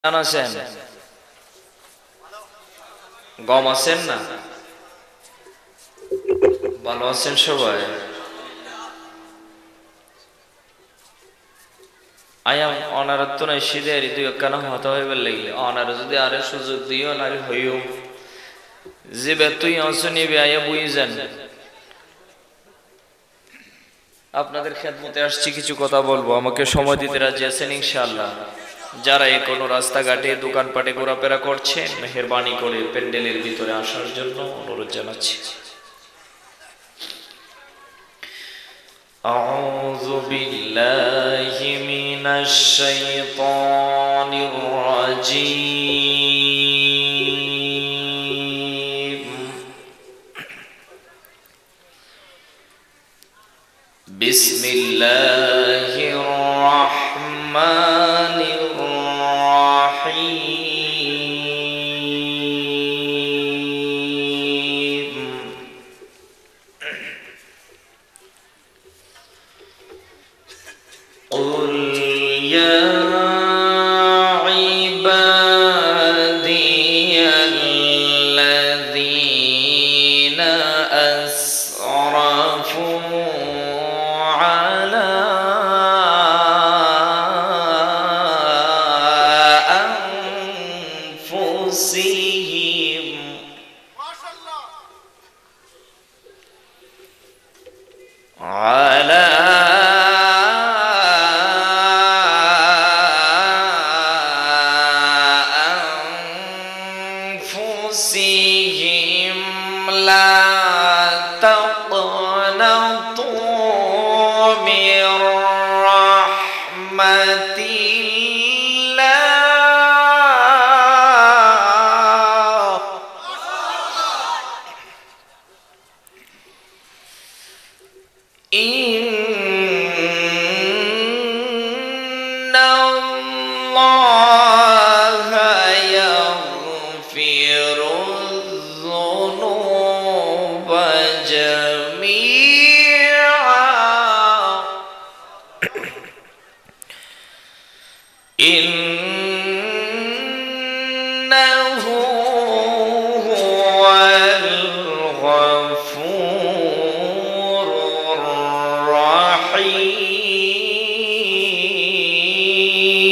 আছেন গম আছেন না ভালো আছেন সবাই আয়াম অনারত্ব নাই সিদের দুই কানা হতা হইবার লাগলে অনার যদি আরে সুযোগ দিও নারী হইও যে তুই অংশ নিবে আয়া বুঝি যান আপনাদের খেদমতে আসছি কিছু কথা বলবো আমাকে সময় দিতে রাজি আছেন ইনশাআল্লাহ যারা এই কোনো রাস্তাঘাটে দোকানপাটে ঘোরাফেরা করছেন মেহেরবানি করে প্যান্ডেলের ভিতরে আসার জন্য অনুরোধ জানাচ্ছি আউযু বিল্লাহি মিনাশ শাইতানির রাজীম বিসমিল্লাহির রাহমানির রাহিম قل يا عبادي الذين أسرفوا على أنفسهم على أنفسهم لا تقنطوا من رحمة الله إن الله يغفر الذنوب جميعا إنه هو الغفور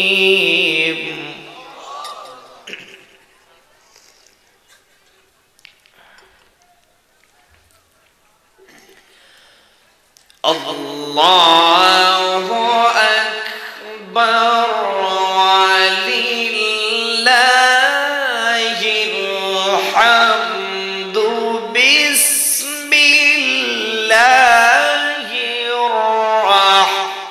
الرحيم الله أكبر ولله الحمد بسم الله الرحمن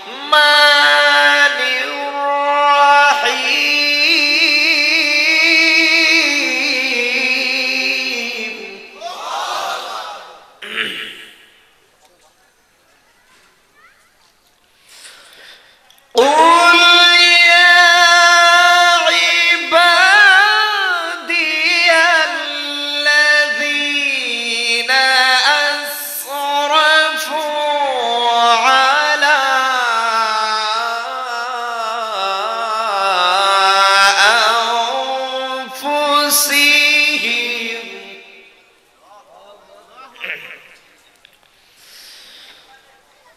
الرحيم قل يا عبادي الذين أسرفوا على أنفسهم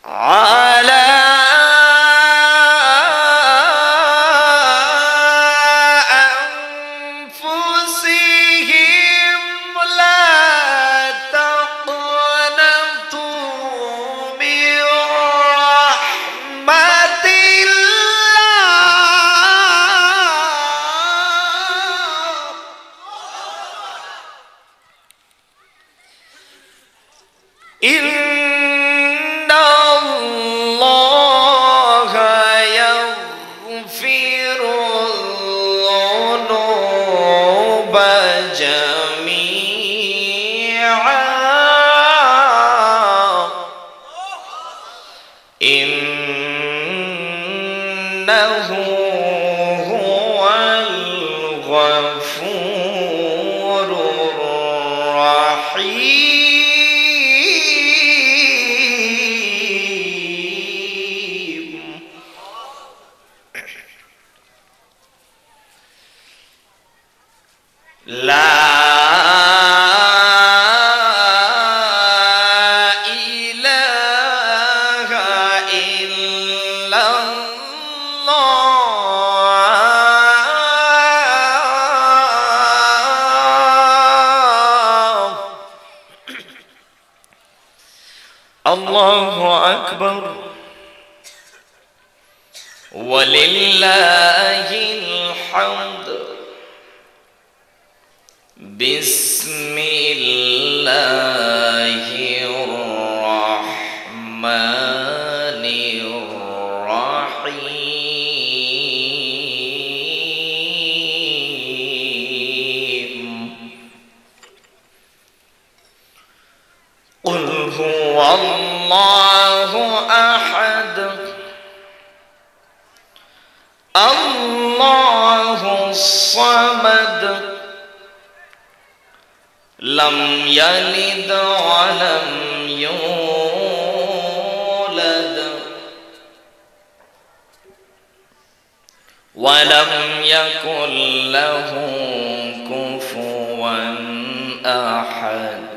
على أنفسهم لا تقنطوا من رحمة الله إن الله يغفر الذنوب جميعا إنه هو الغفور الرحيم লা আল্লাহু আকবার ওয়ালিল্লাহিল হামদ বিসমিল্লাহির রাহমানির রাহিম কুল হুয়াল্লাহু আহাদ আল্লাহুস সামাদ লাম ইয়ালিদ ওয়া লাম ইউলাদ ওয়া লাম ইয়াকুল লাহু কুফুওয়ান আহাদ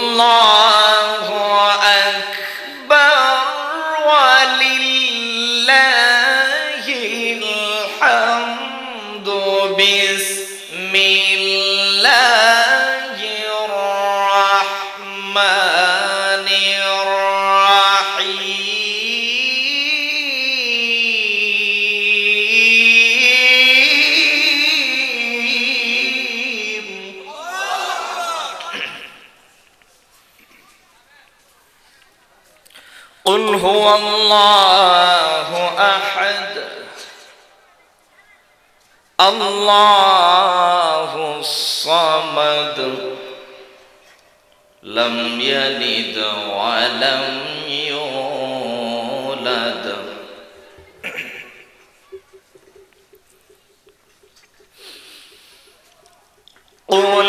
আল্লাহু আকবার ওয়ালিল্লাহিল হামদু বিসমিল্লাহির রাহমানির রাহিম قل هو الله أحد الله الصمد لم يلد ولم يولد قل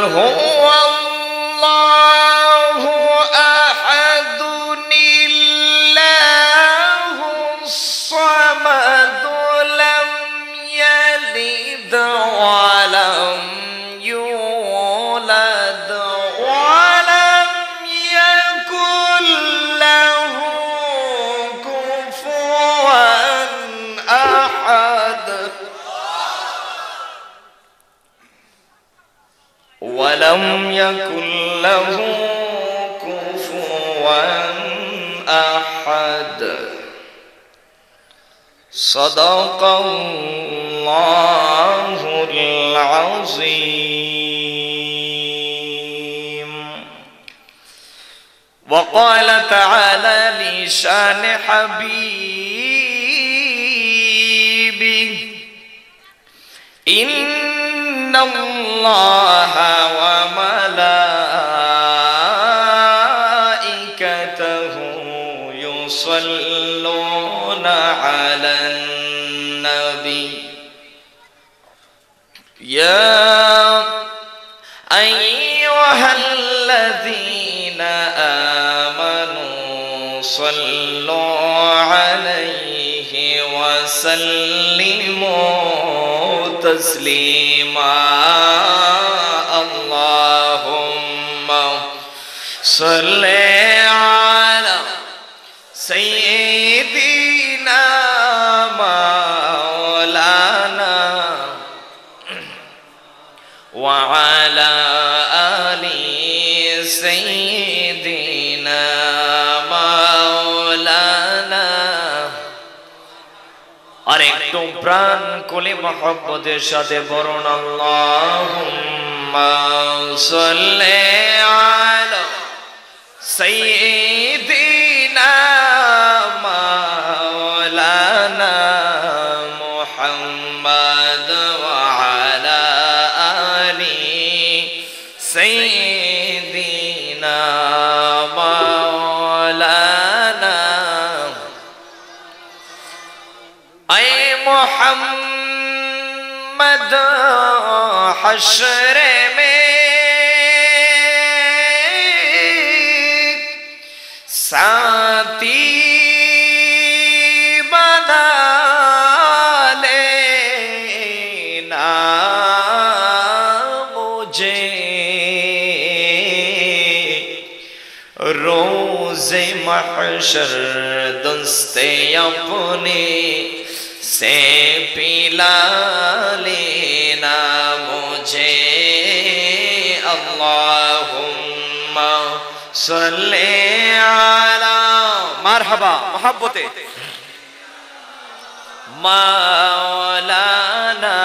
هو الله أحد الله الصمد لم يلد ولم يولد ولم يكن له كفوا أحد ولم يكن له كفوا أحد صدق الله العظيم وقال تعالى لشان حبيبه إن الله وملائكته يصلون على النبي يا أيها الذين آمنوا صلوا عليه وسلموا تسليما اللهم صل على سيدنا مولانا وعلى آل سيدنا مولانا আরেকটু প্রাণ কোলে মহব্বতের সাথে বলুন আল্লাহুম্মা সাল্লি আলা সাইয়্যিদিনা মাওলানা মুহাম্মদ ওয়া আলা আলি সাইয়্যিদিনা মাওলানা আয় মুহাম্মদ हश्र में साथी बना लेना मुझे रोज़े महशर दस्ते अपने से पिला लेना मुझे अल्लाहुम्मा सल्ले अला मरहबा मोहब्बते मौलाना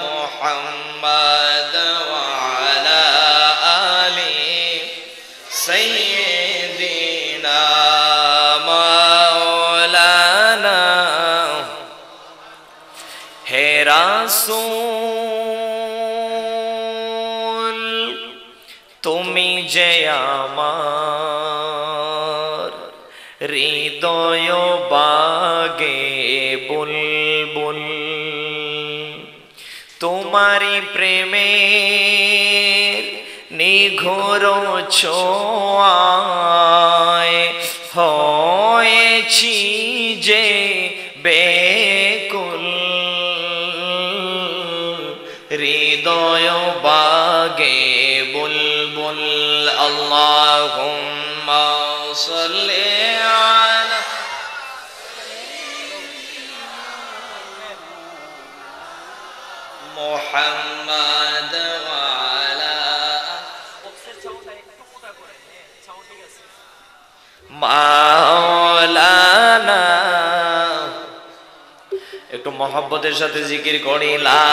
मुहम्मद व अला आलि सय्यिदिना मौलाना हे रासूल তুমি যে আমার হৃদয় বাগে বুলবুল তোমারি প্রেমের নিঘোর ছোঁয়ায় হয়েছি যে বেকুল হৃদয় বাগে বুলবুল আল্লাহুম্মা সাল্লি আলা মুহাম্মাদ ওয়া আলা মাওলানা একটু মহব্বতের সাথে জিকির করি লা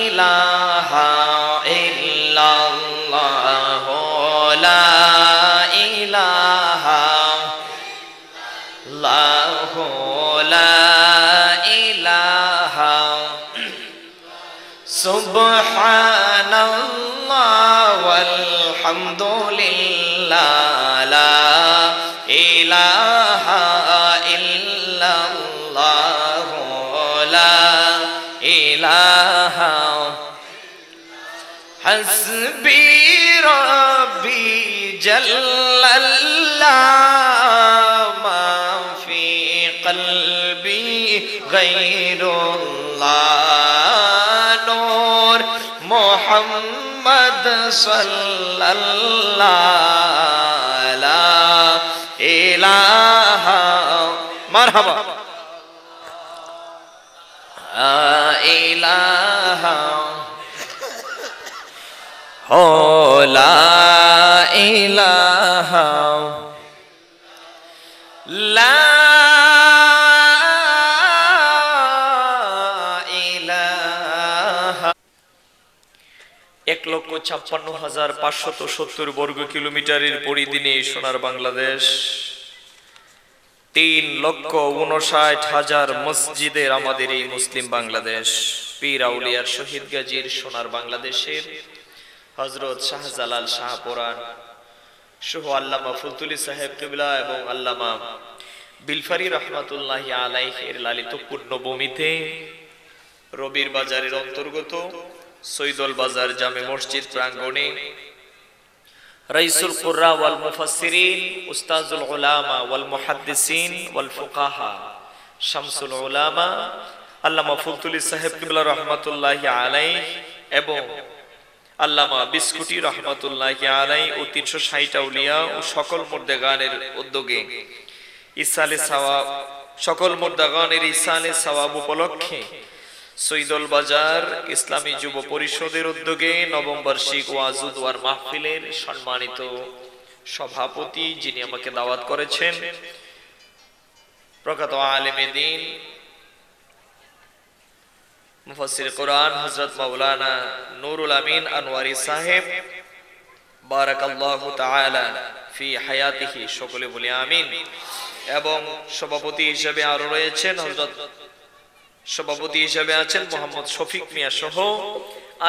ইলাহা ইল্লাল্লাহ লা ইলাহা ইল্লাল্লাহ লা ইলাহা সুবহানাল্লাহ ওয়ালহামদুলিল্লাহ লা ইলাহা ইল্লাল্লাহ লা ইলাহা হাসবি রব্বি জাল্লাল্লাহ মা ফি কলবি গায়রুল্লাহ নূর মুহাম্মদ সাল্লাল্লাহ লা ইলাহা মারহাবা ইলাহা ও লা ইলাহা লা ইলাহা 1,56,570 বর্গ কিলোমিটারের পরিধি নিয়ে সোনার বাংলাদেশ 3,59,000 মসজিদের আমাদের এই মুসলিম বাংলাদেশ পীর আউলিয়ার শহীদ গাজীর সোনার বাংলাদেশের হযরত শাহজালাল শাহপুরান সহ আল্লামা ফুলতুলি সাহেব কিবলা এবং আল্লামা বিলফারি রহমাতুল্লাহি আলাইহির লালিত পুণ্যভূমিতে রবির বাজারের অন্তর্গত সৈদল বাজার জামে মসজিদ প্রাঙ্গণে রাইসুল কুররা ওয়াল মুফাসসিরিন উস্তাজুল উলামা ওয়াল মুহাদ্দিসিন ওয়াল ফুকাহা শামসুল উলামা আল্লামা ফুলতুলি সাহেব কিবলা রহমাতুল্লাহি আলাইহি এবং আল্লামা বিস্কুটি রহমাতুল্লাহি আলাইহি ও 360 আউলিয়া ও সকল মুর্দাগানের উদ্যোগে ইসালে সওয়াব সকল মুর্দাগানের ইসালে সওয়াব উপলক্ষে সৈদল বাজার ইসলামী যুব পরিষদের উদ্যোগে নবম বার্ষিক ওয়াজ ও দোয়ার মাহফিলের সম্মানিত সভাপতি যিনি আমাকে দাওয়াত করেছেন প্রখ্যাত আলেমে দ্বীন মুফাসসির কোরআন হযরত মাওলানা নুরুল আমিন আনওয়ারি সাহেব বারাকাল্লাহু তাআলা ফি হায়াতিহি সকলে বলি আমিন এবং সভাপতি হিসেবে আরো রয়েছেন হযরত সভাপতি হিসেবে আছেন মোহাম্মদ শফিক মিয়া সহ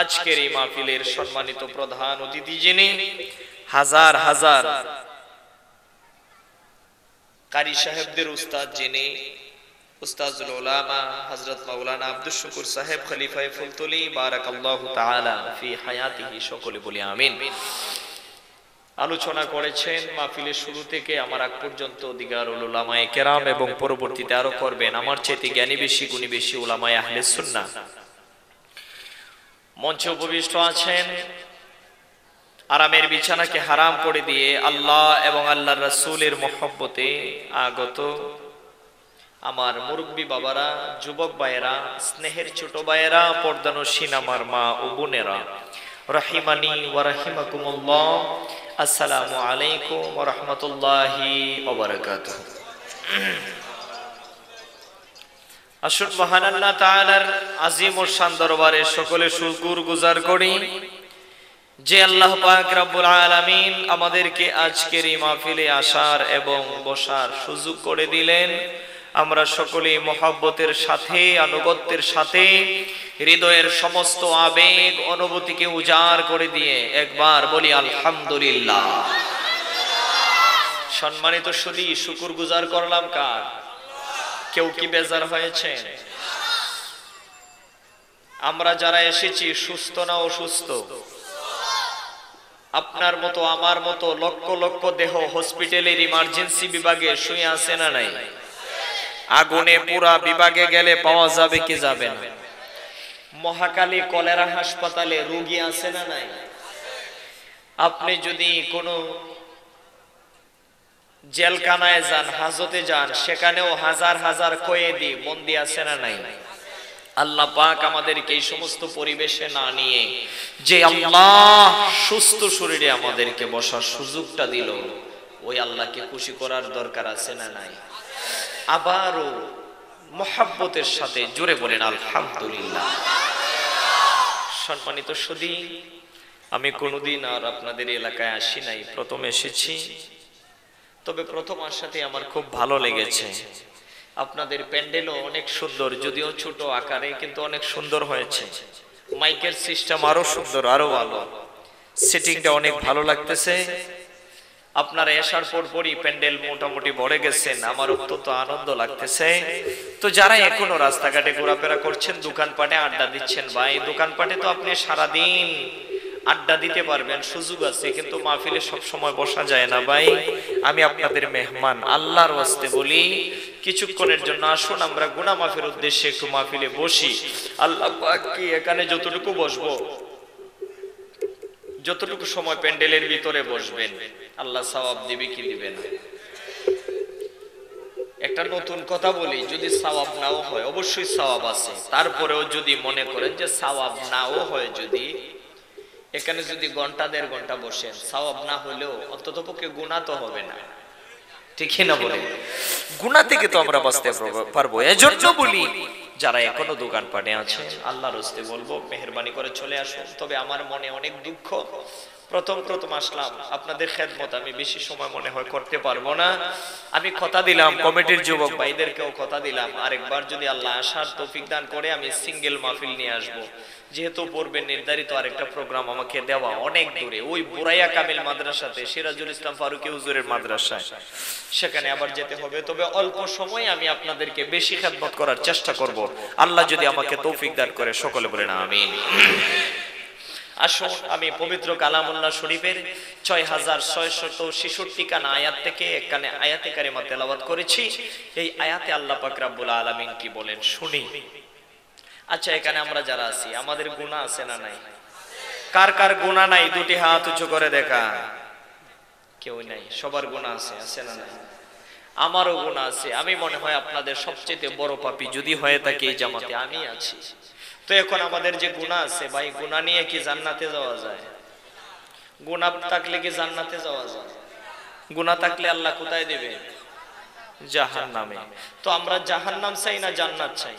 আজকের এই মাহফিলের সম্মানিত প্রধান অতিথি যিনি হাজার হাজার কারি সাহেবদের উস্তাদ যিনি উস্তাজুল উলামা হযরত মাওলানা আব্দুল শুকুর সাহেব খলিফায়ে ফুলতলি বারাকাল্লাহু তাআলা ফি হায়াতিহি সকলে বলি আমিন আলোচনা করেছেন মাহফিলের শুরু থেকে আমার আগ পর্যন্ত দিগারুল উলামায়ে কেরাম এবং পরবর্তীতে আরো করবেন আমার চেয়ে জ্ঞানী বেশি গুণী বেশি উলামায়ে আহলে সুন্নাহ। মঞ্চে উপবিষ্ট আছেন আরামের বিছানাকে হারাম করে দিয়ে আল্লাহ এবং আল্লাহর রাসূলের মহব্বতে আগত আমার মুরব্বী বাবারা, যুবক ভাইয়েরা, স্নেহের ছোট ভাইয়েরা, পর্দানশীন আমার মা ও বোনেরা, রাহিমানি ওয়া রাহিমাকুমুল্লাহ, আসসালামু আলাইকুম ওয়া রাহমাতুল্লাহি ওয়া বারাকাতুহু। আসুন মহান আল্লাহ তাআলার আজিম ও শান দরবারে সকলে শুকর গুজার করি যে আল্লাহ পাক রব্বুল আলামিন আমাদেরকে আজকের এই মাহফিলে আসার এবং বসার সুযোগ করে দিলেন। আমরা সকলেই মহব্বতের সাথে, আনুগত্যের সাথে হৃদয়ের সমস্ত আবেগ অনুভূতিকে উজাড় করে দিয়ে একবার বলি আলহামদুলিল্লাহ। সম্মানিত সুধী, শুকর গুজার করলাম কার? কেউ কি বেজার হয়েছে? আমরা যারা এসেছি সুস্থ না অসুস্থ? আপনার মতো আমার মতো লক্ষ লক্ষ দেহ হসপিটালের ইমার্জেন্সি বিভাগে শুয়ে আছে না নাই? আগুনে পুরা বিভাগে গেলে পাওয়া যাবে কি যাবে না? মহাকালী কলেরা হাসপাতালে রোগী আছে না নাই? আপনি যদি কোনো জেলখানায় যান, হাজতে যান, সেখানেও হাজার হাজার কয়েদি বন্দী আছে না নাই? আল্লাহ পাক আমাদেরকে এই সমস্ত পরিবেশে না নিয়ে যে আল্লাহ সুস্থ শরীরে আমাদেরকে বসার সুযোগটা দিল, ওই আল্লাহকে খুশি করার দরকার আছে না নাই? আবারও মহব্বতের সাথে জোরে বলেন আলহামদুলিল্লাহ। সম্মানিত সুধী, আমি কোনোদিন আর আপনাদের এলাকায় আসি নাই, প্রথম এসেছি। তবে প্রথম আসাতে আমার খুব ভালো লেগেছে। আপনাদের প্যান্ডেলও অনেক সুন্দর, যদিও ছোট আকারে, কিন্তু অনেক সুন্দর হয়েছে। মাইকের সিস্টেম আরো সুন্দর, আরো ভালো, সেটিংটা অনেক ভালো লাগতেছে। আপনারা আসার পরই প্যান্ডেল মোটামুটি ভরে গেছেন, আমার অত্যন্ত আনন্দ লাগতেছে। তো যারা এখনো রাস্তাঘাটে ঘোরাফেরা করছেন, দোকানপাটে আড্ডা দিচ্ছেন, ভাই দোকানপাটে তো আপনি সারাদিন আড্ডা দিতে পারবেন, সুযোগ আছে, কিন্তু মাহফিলে সব সময় বসা যায় না ভাই। আমি আপনাদের মেহমান, আল্লাহর ওয়াস্তে বলি কিছুক্ষণের জন্য আসুন আমরা গুনাহ মাফের উদ্দেশ্যে একটু মাহফিলে বসি। আল্লাহ পাক কি এখানে যতটুকু বসবো, যতটুকু সময় প্যান্ডেলের ভিতরে বসবেন, আল্লাহ সওয়াব দিবে কি দিবে না? একটা নতুন কথা বলি, যদি সওয়াব নাও হয়, অবশ্যই সওয়াব আছে, তারপরেও যদি মনে করেন যে সওয়াব নাও হয়, যদি এখানে যদি ঘন্টা দেড় ঘন্টা বসেন, সওয়াব না হলেও অন্ততপক্ষে গুনাহ তো হবে না, ঠিক না বলে? গুনাহ থেকে তো আমরা বাঁচতে পারবো। এজন্য বলি যারা এখনো দোকানপাটে আছে, আল্লাহর রাস্তে বলবো মেহেরবানি করে চলে আসুন। তবে আমার মনে অনেক দুঃখ, প্রথম আসলাম, আপনাদের খেদমত আমি বেশি সময় মনে হয় করতে পারবো না। আমি কথা দিলাম, কমিটির যুবক ভাইদেরকেও কথা দিলাম, আরেকবার যদি আল্লাহ আসার তৌফিক দান করে আমি সিঙ্গেল মাহফিল নিয়ে আসবো। যেহেতু পূর্বে নির্ধারিত আরেকটা প্রোগ্রাম আমাকে দেওয়া অনেক দূরে, ওই বুরাইয়া কামিল মাদ্রাসাতে, সিরাজুল ইসলাম ফারুকী হুজুরের মাদ্রাসায়, সেখানে আবার যেতে হবে। তবে অল্প সময় আমি আপনাদেরকে বেশি খেদমত করার চেষ্টা করব, আল্লাহ যদি আমাকে তৌফিক দান করে। সকলে বলেন আমিন। আসুন আমি পবিত্র কালামুল্লাহ শরীফের 6666 খানা আয়াত থেকে একখানে আয়াতে কারিমা তেলাওয়াত করেছি। এই আয়াতে আল্লাহ পাক রব্বুল আলামিন কি বলেন শুনি। আচ্ছা, এখানে আমরা যারা আছি, আমাদের গুনাহ আছে না নাই? কার কার গুনাহ নাই দুটি হাত উঁচু করে দেখা। কেউ নাই, সবার গুনাহ আছে, আছে না নাই? আমারও গুনাহ আছে। আমি মনে হয় আপনাদের সবচেয়ে বড় পাপী যদি হয়ে থাকে এই জামাতে আমি আছি। তো এখন আমাদের যে গুনাহ আছে ভাই, গুনাহ নিয়ে কি জান্নাতে যাওয়া যায়? গুনাহ থাকলে কি জান্নাতে যাওয়া যায়? গুনাহ থাকলে আল্লাহ কোথায় দেবে? জাহান্নামে। তো আমরা জাহান্নাম চাই না জান্নাত চাই?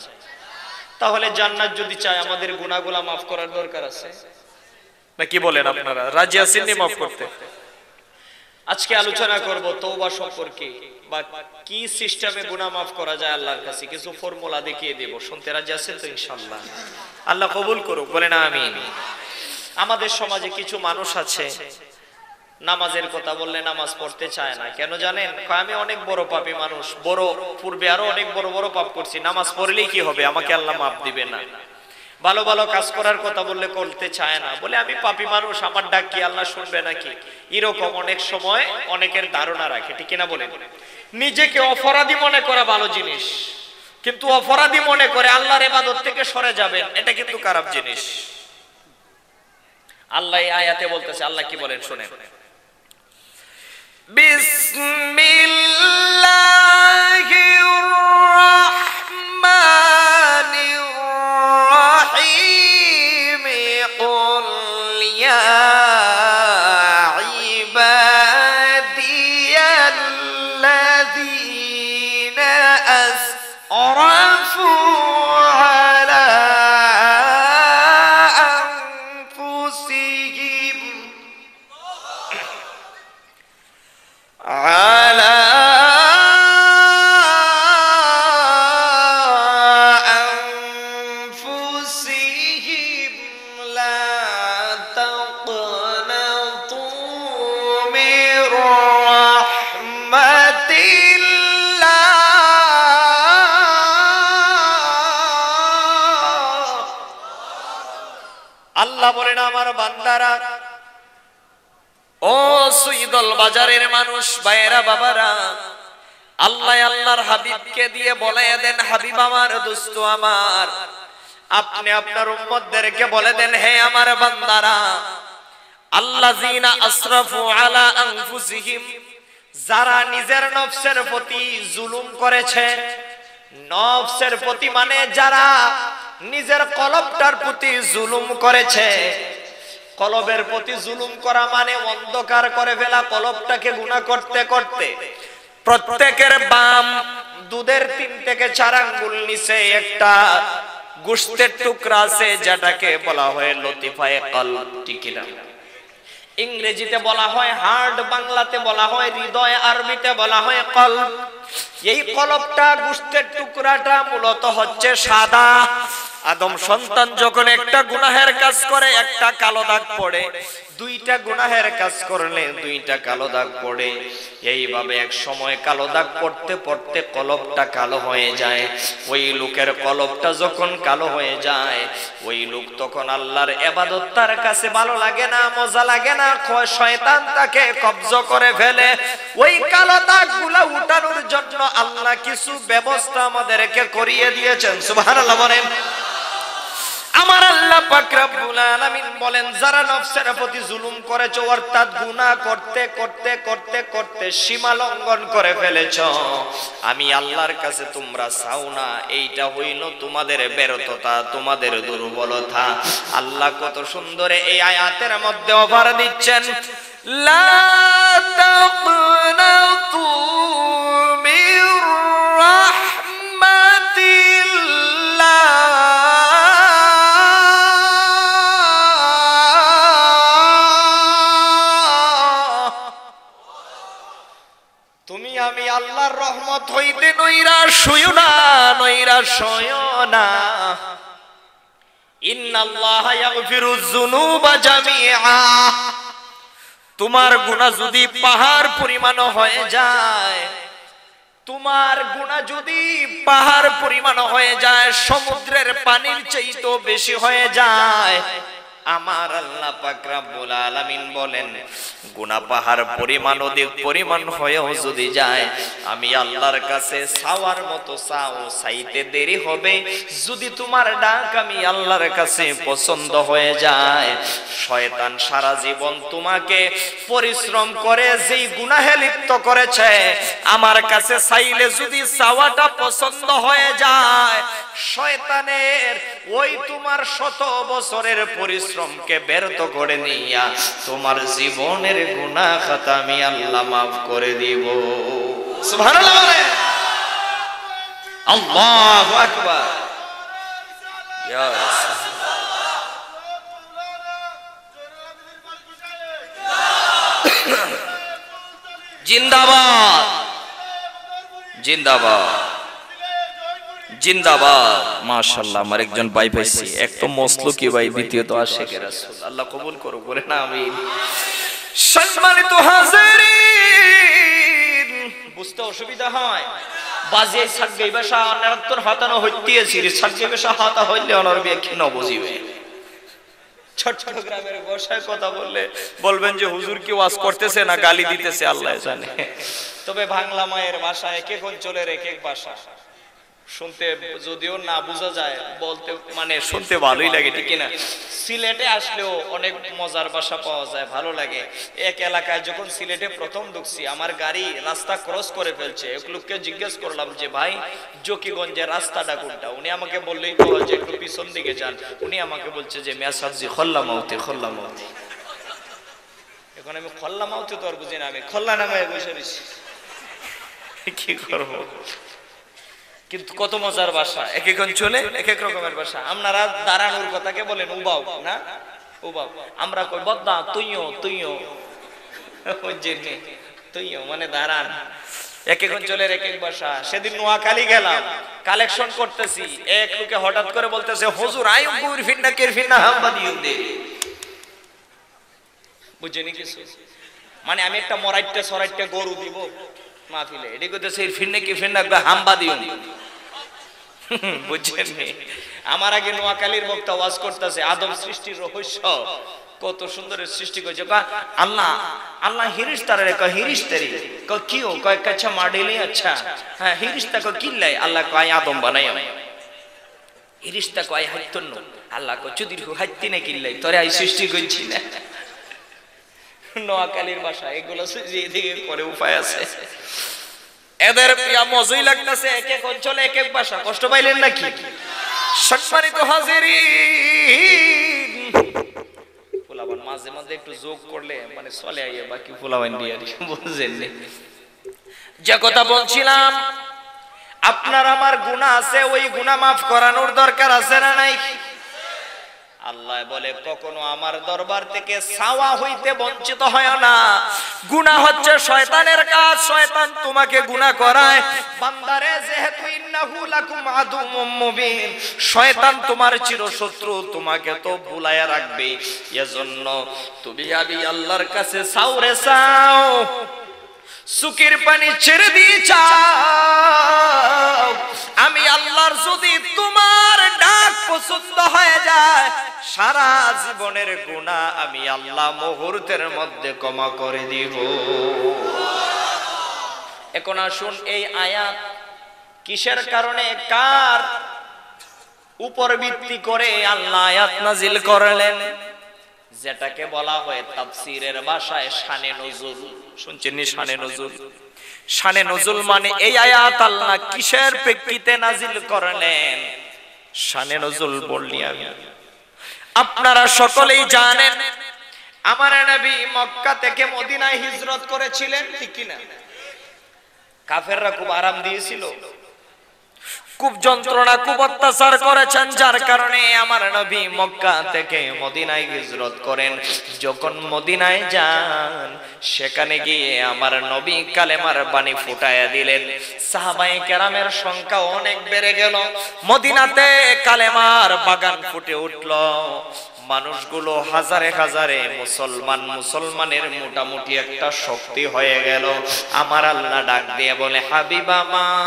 তাহলে জান্নাত যদি চাই, আমাদের গুনাহগুলো মাফ করার দরকার আছে না? কি বলেন আপনারা? রাজি আছেন নি মাফ করতে? আজকে আলোচনা করব তওবা সম্পর্কে, বা কি সিস্টেমে গুনাহ মাফ করা যায় আল্লাহর কাছে, কিছু ফর্মুলা দেখিয়ে দেব। শুনতে রাজি আছেন তো? ইনশাআল্লাহ আল্লাহ কবুল করুক, বলেন আমিন। আমাদের সমাজে কিছু মানুষ আছে, নামাজের কথা বললে নামাজ পড়তে চায় না। কেন জানেন? আমি অনেক বড় পাপী মানুষ, বড় পূর্বে আরো অনেক বড় বড় পাপ করছি, নামাজ পড়লেই কি হবে, আমাকে আল্লাহ মাফ দিবে না। ভালো ভালো কাজ করার কথা বললে করতে চায় না, বলে আমি পাপী মানুষ, আমার ডাক কি আল্লাহ শুনবে নাকি? এরকম অনেক সময় অনেকের ধারণা রাখে, ঠিক কিনা বলেন? নিজেকে অপরাধী মনে করা ভালো জিনিস, কিন্তু অপরাধী মনে করে আল্লাহর ইবাদত থেকে সরে যাবেন, এটা কিন্তু খারাপ জিনিস। আল্লাহ এই আয়াতে বলতেছে, আল্লাহ কি বলেন শুনেন, বিসমিল্লাহির রাহমানির রাহিম, কুল ইয়া ইবাদিয়াল্লাযীনা আসরাফু আলা আনফুসিহিম على أنفسهم لا تقنطوا من رحمة الله আল্লাহ বলেন আমার বান্দারা, ও সুইদল বাজারের মানুষ, ভাইয়েরা, বাবারা, আল্লাহ আল্লাহর হাবিবকে দিয়ে বলে দেন, হাবিব আমার, দোস্ত আমার, আপনি আপনার উম্মতদেরকে বলে দেন, হে আমার বান্দারা, আল্লাযীনা আসরাফু আলা আনফুসিহিম, যারা নিজের নফসের প্রতি জুলুম করেছে। নফসের প্রতি মানে যারা নিজের কলবটার প্রতি জুলুম করেছে। কলবের প্রতি জুলুম করা মানে অন্ধকার করে ফেলা কলবটাকে গুনাহ করতে করতে। প্রত্যেকের বাম দুধের 3 থেকে 4 আঙ্গুল নিচে একটা গোশতের টুকরা আছে, যেটাকে বলা হয় লতিফায়ে কলব, ঠিক কি না? ইংরেজিতে বলা হয় হার্ট, বাংলাতে বলা হয় হৃদয়, আরবিতে বলা হয় কলব। এই কলবটা, গোশতের টুকরাটা মূলত হচ্ছে সাদা। আদম সন্তান যখন একটা গুনাহের কাজ করে, একটা কালো দাগ পড়ে, 2টা গুনাহের কাজ করলে 2টা কালো দাগ পড়ে। এইভাবে এক সময় কালো দাগ পড়তে পড়তে কলবটা কালো হয়ে যায়। ওই লোকের কলবটা যখন কালো হয়ে যায়, ওই লোক তখন আল্লাহর ইবাদত তার কাছে ভালো লাগে না, মজা লাগে না, শয়তান তাকে কব্জা করে ফেলে। ওই কালো দাগগুলো উঠানোর জন্য আল্লাহ কিছু ব্যবস্থা আমাদেরকে করিয়ে দিয়েছেন। সুবহানাল্লাহ বলেন। আমার আল্লাহ পাক রব্বুল আলামিন বলেন, যারা নফসের প্রতি জুলুম করেছো, অর্থাৎ গুনাহ করতে করতে করতে করতে সীমা লঙ্ঘন করে ফেলেছো, আমি আল্লাহর কাছে তোমরা চাও না। এইটা হইল তোমাদের ব্যর্থতা, তোমাদের দুর্বলতা। আল্লাহ কত সুন্দর এই আয়াতের মধ্যে অফার দিচ্ছেন, লা তাকনাতু মির রাহমাতিল্লাহ, তুমি আমি আল্লাহর রহমত হইতে নৈরাশ হইও না, নৈরাশ হইও না। ইন্নাল্লাহা ইয়াগফিরুয যুনুবা জামিআ, তোমার গুনাহ যদি পাহাড় পরিমাণ হয়ে যায়, তোমার গুনাহ যদি পাহাড় পরিমাণ হয়ে যায়, সমুদ্রের পানির চাইতেও বেশি হয়ে যায়, আমার আল্লাহ পাক রব্বুল আলামিন বলেন, গুনাহ পাহাড় পরিমাণ অধিক পরিমাণ হয়েও যদি যায়, আমি আল্লাহর কাছে চাওয়ার মতো চাও, চাইতে দেরি হবে। যদি তোমার ডাক আমি আল্লাহর কাছে পছন্দ হয়ে যায়, শয়তান সারা জীবন তোমাকে পরিশ্রম করে যেই গুনাহে লিপ্ত করেছে, আমার কাছে চাইলে যদি চাওয়াটা পছন্দ হয়ে যায়, শয়তানের ওই তোমার 100 বছরের পরিশ্রমকে ব্যর্থ করে নিয়া তোমার জীবনের গুনাহ খাতা আমি আল্লাহ মাফ করে দিব। সুবহানাল্লাহ বলেন, আল্লাহু আকবার। ইয়া জিন্দাবাদ, জিন্দাবাদ, জিন্দাবাদ। মাশাআল্লাহ, আমার একজন ভাই পাইছি, এক তো মসলুকি ভাই, দ্বিতীয়ত আশিকে রাসূল। আল্লাহ কবুল করুক, বলে না আমিন। সম্মানিত হাজিরিন, বুঝতে অসুবিধা হয়? বাজিয়ে সাগই বেশা অনরতন হতানো হইতেছি সাগই বেশা হতা হইলে অনর বিয়ে কি নবজিবে চট্টগ্রামের ভাষায় কথা বললে বলবেন যে হুজুর কি ওয়াজ করতেছে না গালি দিতেছে আল্লাহ জানে। তবে বাংলা মায়ের ভাষায় এক এক অঞ্চলের এক এক ভাষা শুনতে যদিও না বোঝা যায় বলতে মানে শুনতে ভালোই লাগে ঠিক না। সিলেটে আসলেও অনেক মজার ভাষা পাওয়া যায়, ভালো লাগে। এক এলাকায় যখন সিলেটে প্রথম ঢুকছি আমার গাড়ি রাস্তা ক্রস করে ফেলছে, এক লোককে জিজ্ঞেস করলাম যে ভাই জকিগঞ্জের রাস্তাটা কোনটা, উনি আমাকে বললেই তো যে একটু পিছন দিকে যান। উনি আমাকে বলছে যে মিয়া সাবজি খল্লা মাউতে খল্লা মাউতে। এখন আমি খল্লা মাউতে তো আর বুঝি না, আমি খল্লা নামে বসে রয়েছি, কি করবো। কিন্তু কত মজার ভাষা, এক এক অঞ্চলে এক এক রকমের ভাষা। আপনারা দাঁড়ানোর কথাকে বলেন উবাও না, উবাও। আমরা কই বদনা তুইও তুইও, তুইও মানে দাঁড়ান। এক এক অঞ্চলের এক এক ভাষা। সেদিন নোয়াখালী গেলাম, কালেকশন করতেছি, এক লোকে হঠাৎ করে বলতেছে হুজুর আইম বুর ফিন্না কের ফিন্না হাম্বা দিও দে। বুঝেনি কিছু? মানে আমি একটা মরাইটটা সরাইটটা গরু দিব মাহফিলে, এটি কইতেছে ফিন্না কি ফিন্না হাম্বা দিও। বুঝছেন? আমার আগে নোয়াখালীর বক্তা ওয়াজ করতেছে আদম সৃষ্টির রহস্য, কত সুন্দর সৃষ্টি করেছে। আল্লাহ আল্লাহ হিরিস্তারে কয় হিরিস্তারি কয় কিও কয় কাচ্চা মাডেলি আচ্ছা হ্যাঁ হিরিস্তা কয় কিল্লাই আল্লাহ কয় আদম বানাই আমি হিরিস্তা কয় হাইতন্ন আল্লাহ কয় চুদির হাইতি না কিল্লাই তোরে আই সৃষ্টি করছি না। নোয়াখালীর ভাষা এগুলো যেদিকে করে উপায় আছে। এদের মজাই লাগতেছে, এক এক অঞ্চলে এক এক ভাষা। কষ্ট পাইলেন নাকি? সম্মানিত হাজিরিন, ফুলাবান মাঝে মাঝে একটু যোগ করলে মানে চলে আইয়ে, বাকি ফুলাবান দিয়ে বুঝছেন। যে কথা বলছিলাম, আপনার আমার গুনাহ আছে, ওই গুনাহ মাফ করানোর দরকার আছে না নাই? আল্লাহ বলে কখনো আমার দরবার থেকে সাওয়া হইতে বঞ্চিত হয় না। গুনাহ হচ্ছে শয়তানের কাজ, শয়তান তোমাকে গুনাহ করায়। বান্দারে যেহেতু ইন্নাহু লাকুম আদুউম মুবিন, শয়তান তোমার চিরশত্রু, তোমাকে তো ভুলায়া রাখবে। এজন্য তুমি আমি আল্লাহর কাছে সাওরে চাও, সুকির পানি ছেড়ে দিয়ে চাও। আমি আল্লাহর যদি তোমার ডাক পছন্দ হয়ে যায়, সারা জীবনের গুনাহ আমি আল্লাহ মুহূর্তের মধ্যে ক্ষমা করে দিব। এখন আসুন, এই আয়াত কিসের কারণে কার উপর ভিত্তি করে আল্লাহ আয়াত নাজিল করলেন? যেটাকে বলা হয় তাফসীরের ভাষায় শানে নুজুল। শুনছেন শানে নুজুল? শানে নুজুল মানে এই আয়াত আল্লাহ কিসের প্রেক্ষিতে নাজিল করলেন। শানে নুজুল বললি আমি, আপনারা সকলেই জানেন আমার নবী মক্কা থেকে মদিনায় হিজরত করেছিলেন, ঠিক কি না? কাফেররা খুব আরাম দিয়েছিল, খুব যন্ত্রণা খুব অত্যাচার করেছেন, যার কারণে আমার নবী মক্কা থেকে মদিনায় হিজরত করেন। যখন মদিনায় যান, সেখানে গিয়ে আমার নবী কালেমার বাণী ফুটাইয়া দিলেন। সাহাবায়ে কেরামের সংখ্যা অনেক বেড়ে গেল, মদিনাতে কালেমার বাগান ফুটে উঠল। মানুষগুলো হাজারে হাজারে মুসলমানের মোটামুটি একটা শক্তি হয়ে গেল। আমার আল্লাহ ডাক দিয়ে বলে, হাবিব আমার,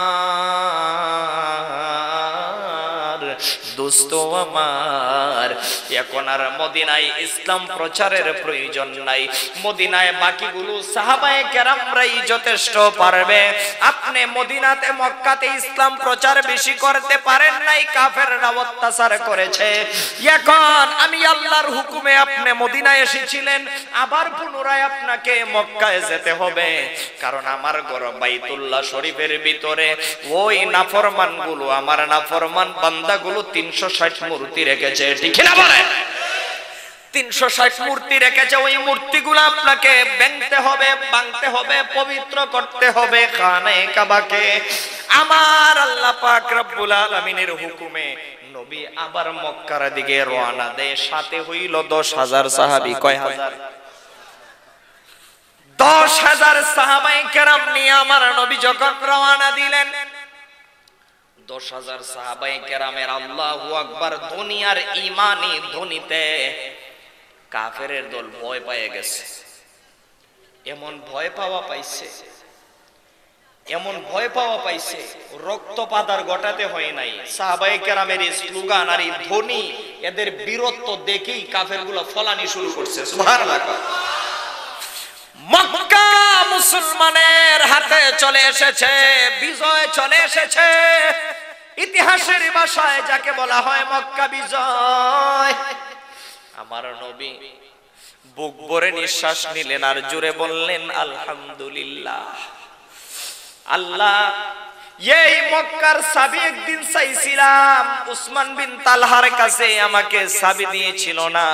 দোস্ত আমার, এখন আর মদিনায় ইসলাম প্রচারের প্রয়োজন নাই। মদিনায় বাকিগুলো সাহাবায়ে কেরামরাই যথেষ্ট পারবে। আপনি মদিনাতে মক্কাতে ইসলাম প্রচার বেশি করতে পারেন নাই, কাফেররা অত্যাচার করেছে। এখন আমি আল্লাহর হুকুমে আপনি মদিনায় এসেছিলেন, আবার পুনরায় আপনাকে মক্কায় যেতে হবে, কারণ আমার ঘর বাইতুল্লাহ শরীফের ভিতরে ওই নাফরমানগুলো, আমার নাফরমান বান্দাগুলো 360 মূর্তি রেখেছে, ঠিক না বলে? 360 মূর্তি রেখেছে। ওই মূর্তিগুলো আপনাকে ভাঙতে হবে, ভাঙতে হবে, পবিত্র করতে হবে খানে কাবাকে। আমার আল্লাহ পাক রব্বুল আলামিনের হুকুমে নবী আবার মক্কার দিকে রওনা দেয়। সাথে হইল 10,000 সাহাবী। কয় হাজার? 10,000 সাহাবায়ে কেরাম নিয়ে আমার নবী যখন রওনা দিলেন, 10,000 সাহাবায়ে কেরামের আল্লাহু আকবার দুনিয়ার ঈমানি ধ্বনিতে কাফেরের দল ভয় পেয়ে গেছে। এমন ভয় পাওয়া পাইছে, এমন ভয় পাওয়া পাইছে, রক্তপাত আর ঘটাতে হয় নাই। সাহাবায়ে কেরামের এই স্লোগান আর এই ধ্বনি, এদের বীরত্ব দেখেই কাফেরগুলো ফলানি শুরু করছে। সুবহানাল্লাহ। মক্কা মুসলমানের হাতে চলে এসেছে, বিজয় চলে এসেছে। ইতিহাসের ভাষায় যাকে বলা হয় মক্কা বিজয়। আমার নবী বুক ভরে নিঃশ্বাস নিলেন আর জোরে বললেন আলহামদুলিল্লাহ। আল্লাহ, এই মক্কার চাবি একদিন চাইছিলাম, উসমান বিন তালহার কাছে আমাকে চাবি দিয়েছিল না,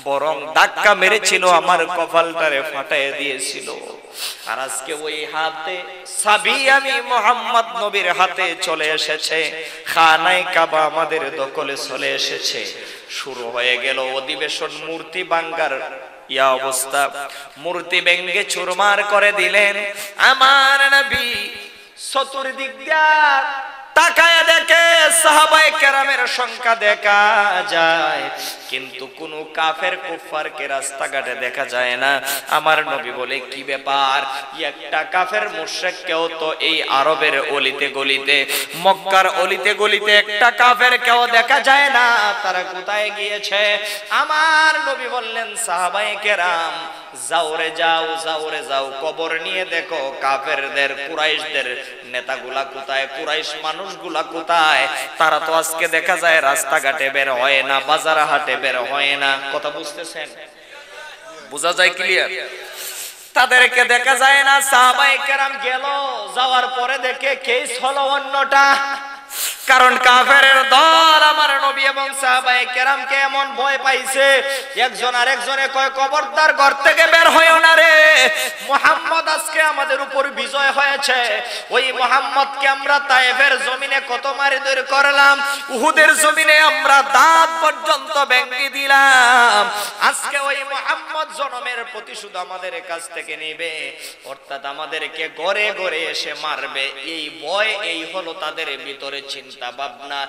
বরং ধাক্কা মেরেছিল, আমার কপালটারে ফাটায় দিয়েছিল। আর আজকে ওই হাতে চাবি আমি মুহাম্মদ নবীর হাতে চলে এসেছে, খানায়ে কাবা আমাদের দখলে চলে এসেছে। শুরু হয়ে গেল অধিবেশন, মূর্তি ভাঙ্গার ইয়া অবস্থা। মূর্তি ভেঙ্গে চুরমার করে দিলেন। আমার নবী চতুর্দিক দিয়া তাকায় দেখে সাহাবায়ে কেরামের সংখ্যা দেখা যায়, কিন্তু কোন কাফের কুফারকে রাস্তাঘাটে দেখা যায় না। আমার নবী বলে, কি ব্যাপার? একটা কাফের মুশরিক কেউ তো এই আরবের অলিতে গলিতে, মক্কার অলিতে গলিতে একটা কাফের কেউ দেখা যায় না, তারা কোথায় গিয়েছে? আমার নবী বললেন, সাহাবায়ে কেরাম যাও রে যাও, যাও রে যাও, কবর নিয়ে দেখো কাফেরদের, কুরাইশদের নেতাগুলা কোথায়, কুরাইশ মানুষগুলা কোথায়? তারা তো আজকে দেখা যায় রাস্তাঘাটে বের হয় না, বাজার হাটে বের হয় না। কথা বুঝতেছেন? বোঝা যায় ক্লিয়ার? তাদেরকে দেখা যায় না। সাহাবায়ে কেরাম গেল, যাওয়ার পরে দেখে কেস হলো অন্যটা। কারণ কাফেরের দল আমার নবী এবং সাহাবায়ে কেরামকে এমন ভয় পাইছে, একজন আরেকজনে কয়, খবরদার ঘর থেকে বের হইও না রে, মুহাম্মদ আজকে আমাদের উপর বিজয় হয়েছে। ওই মুহাম্মদকে আমরা তায়েফের জমিনে কত মারধর করলাম, উহুদের জমিনে আমরা দাঁত পর্যন্ত ভেঙে দিলাম। আজকে ওই মুহাম্মদ জনমের প্রতিশোধ আমাদের কাছ থেকে নেবে, অর্থাৎ আমাদেরকে ঘরে ঘরে এসে মারবে। এই ভয়, এই হলো তাদের ভিতরে চিন্তা ভাবনা।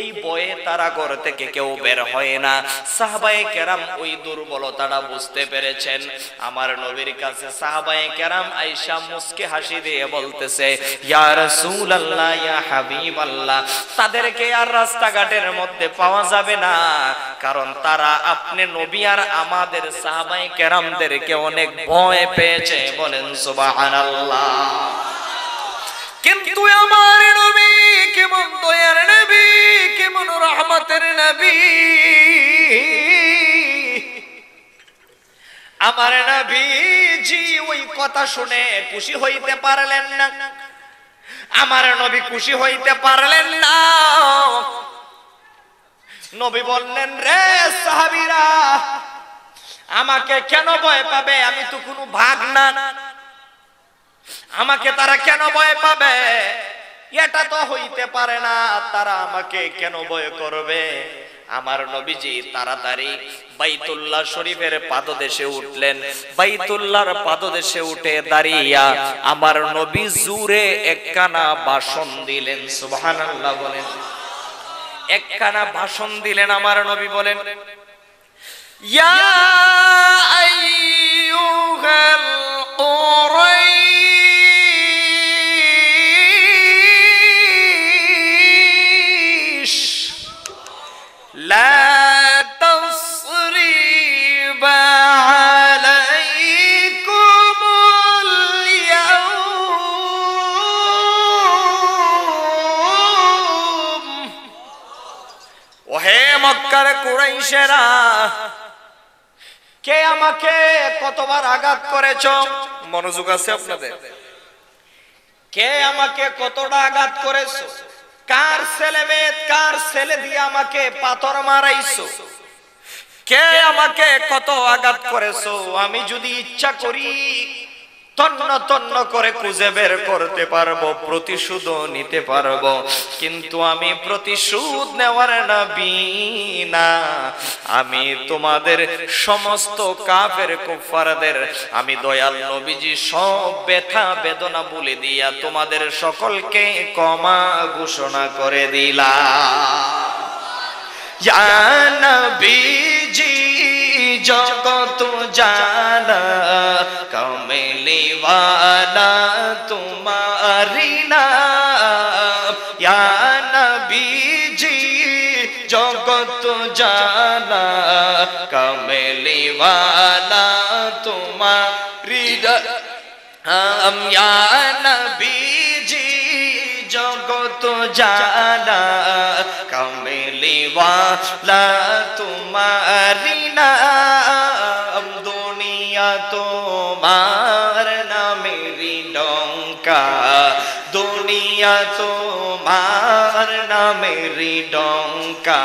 এই ভয়ে তারা ঘর থেকে কেউ বের হয় না। সাহাবায়ে কেরাম ওই দুর্বলতাটা বুঝতে পেরেছেন। আমার নবীর কাছে সাহাবায়ে কেরাম আয়েশা মুস্কে হাসি দিয়ে বলতেছে, ইয়া রাসূলুল্লাহ, ইয়া হাবিবাল্লাহ, তাদেরকে আর রাস্তাঘাটের মধ্যে পাওয়া যাবে না, কারণ তারা আপনি নবী আর আমাদের সাহাবায়ে কেরামদেরকে অনেক ভয় পেয়েছে। বলেন সুবহানাল্লাহ। কিন্তু আমার নবী কেমন দয়ার নবী, কেমন রহমতের নবী। আমার নবীজি ওই কথা শুনে খুশি হইতে পারলেন না। আমার নবী খুশি হইতে পারলেন না। নবী বললেন, রে সাহাবীরা, আমাকে কেন ভয় পাবে? আমি তো কোনো ভাগ না, আমাকে তারা কেন ভয় পাবে? এটা তো হইতে পারে না, তারা আমাকে কেন ভয় করবে? আমার নবীজি তাড়াতাড়ি বাইতুল্লাহ শরীফের পাদদেশে উঠলেন। বাইতুল্লাহর পাদদেশে উঠে দাঁড়িয়ে আমার নবী জোরে একখানা ভাষণ দিলেন। সুবহানাল্লাহ বলেন। একখানা ভাষণ দিলেন। আমার নবী বলেন, ইয়া আইয়ুহাল কুরাইশ লা তাসরিবা আলাইকুমুল ইয়াউম। ওহে মক্কার কুরাইশেরা, কে আমাকে কতবার আঘাত করেছো? মনোযোগ আছে আপনাদের? কে আমাকে কতটা আঘাত করেছো? কার ছেলে মেয়ে, কার ছেলে দিয়ে আমাকে পাথর মারাইছো? কে আমাকে কত আঘাত করেছো? আমি যদি ইচ্ছা করি তন্ন তন্ন করে খুঁজে বের করতে পারবো, প্রতিশোধও নিতে পারবো, কিন্তু আমি প্রতিশোধ নেওয়ার নবী না। আমি তোমাদের সমস্ত কাফের কুফারদের আমি দয়াল নবীজি সব ব্যথা বেদনা বলে দিয়া তোমাদের সকলকে ক্ষমা ঘোষণা করে দিলাম। ইয়া নবীজি জগত জানা কমলি ওয়ালা তোমার তোমারি নাম ইয়া নবীজি জগত জানা কামলি ওয়ালা তোমারি নাম ইয়া নবীজি জগত জানা কামলি ওয়ালা তোমারি নাম দুনিয়া তোমার নামেরি ডঙ্কা দুনিয়া তোমার নামেরি ডঙ্কা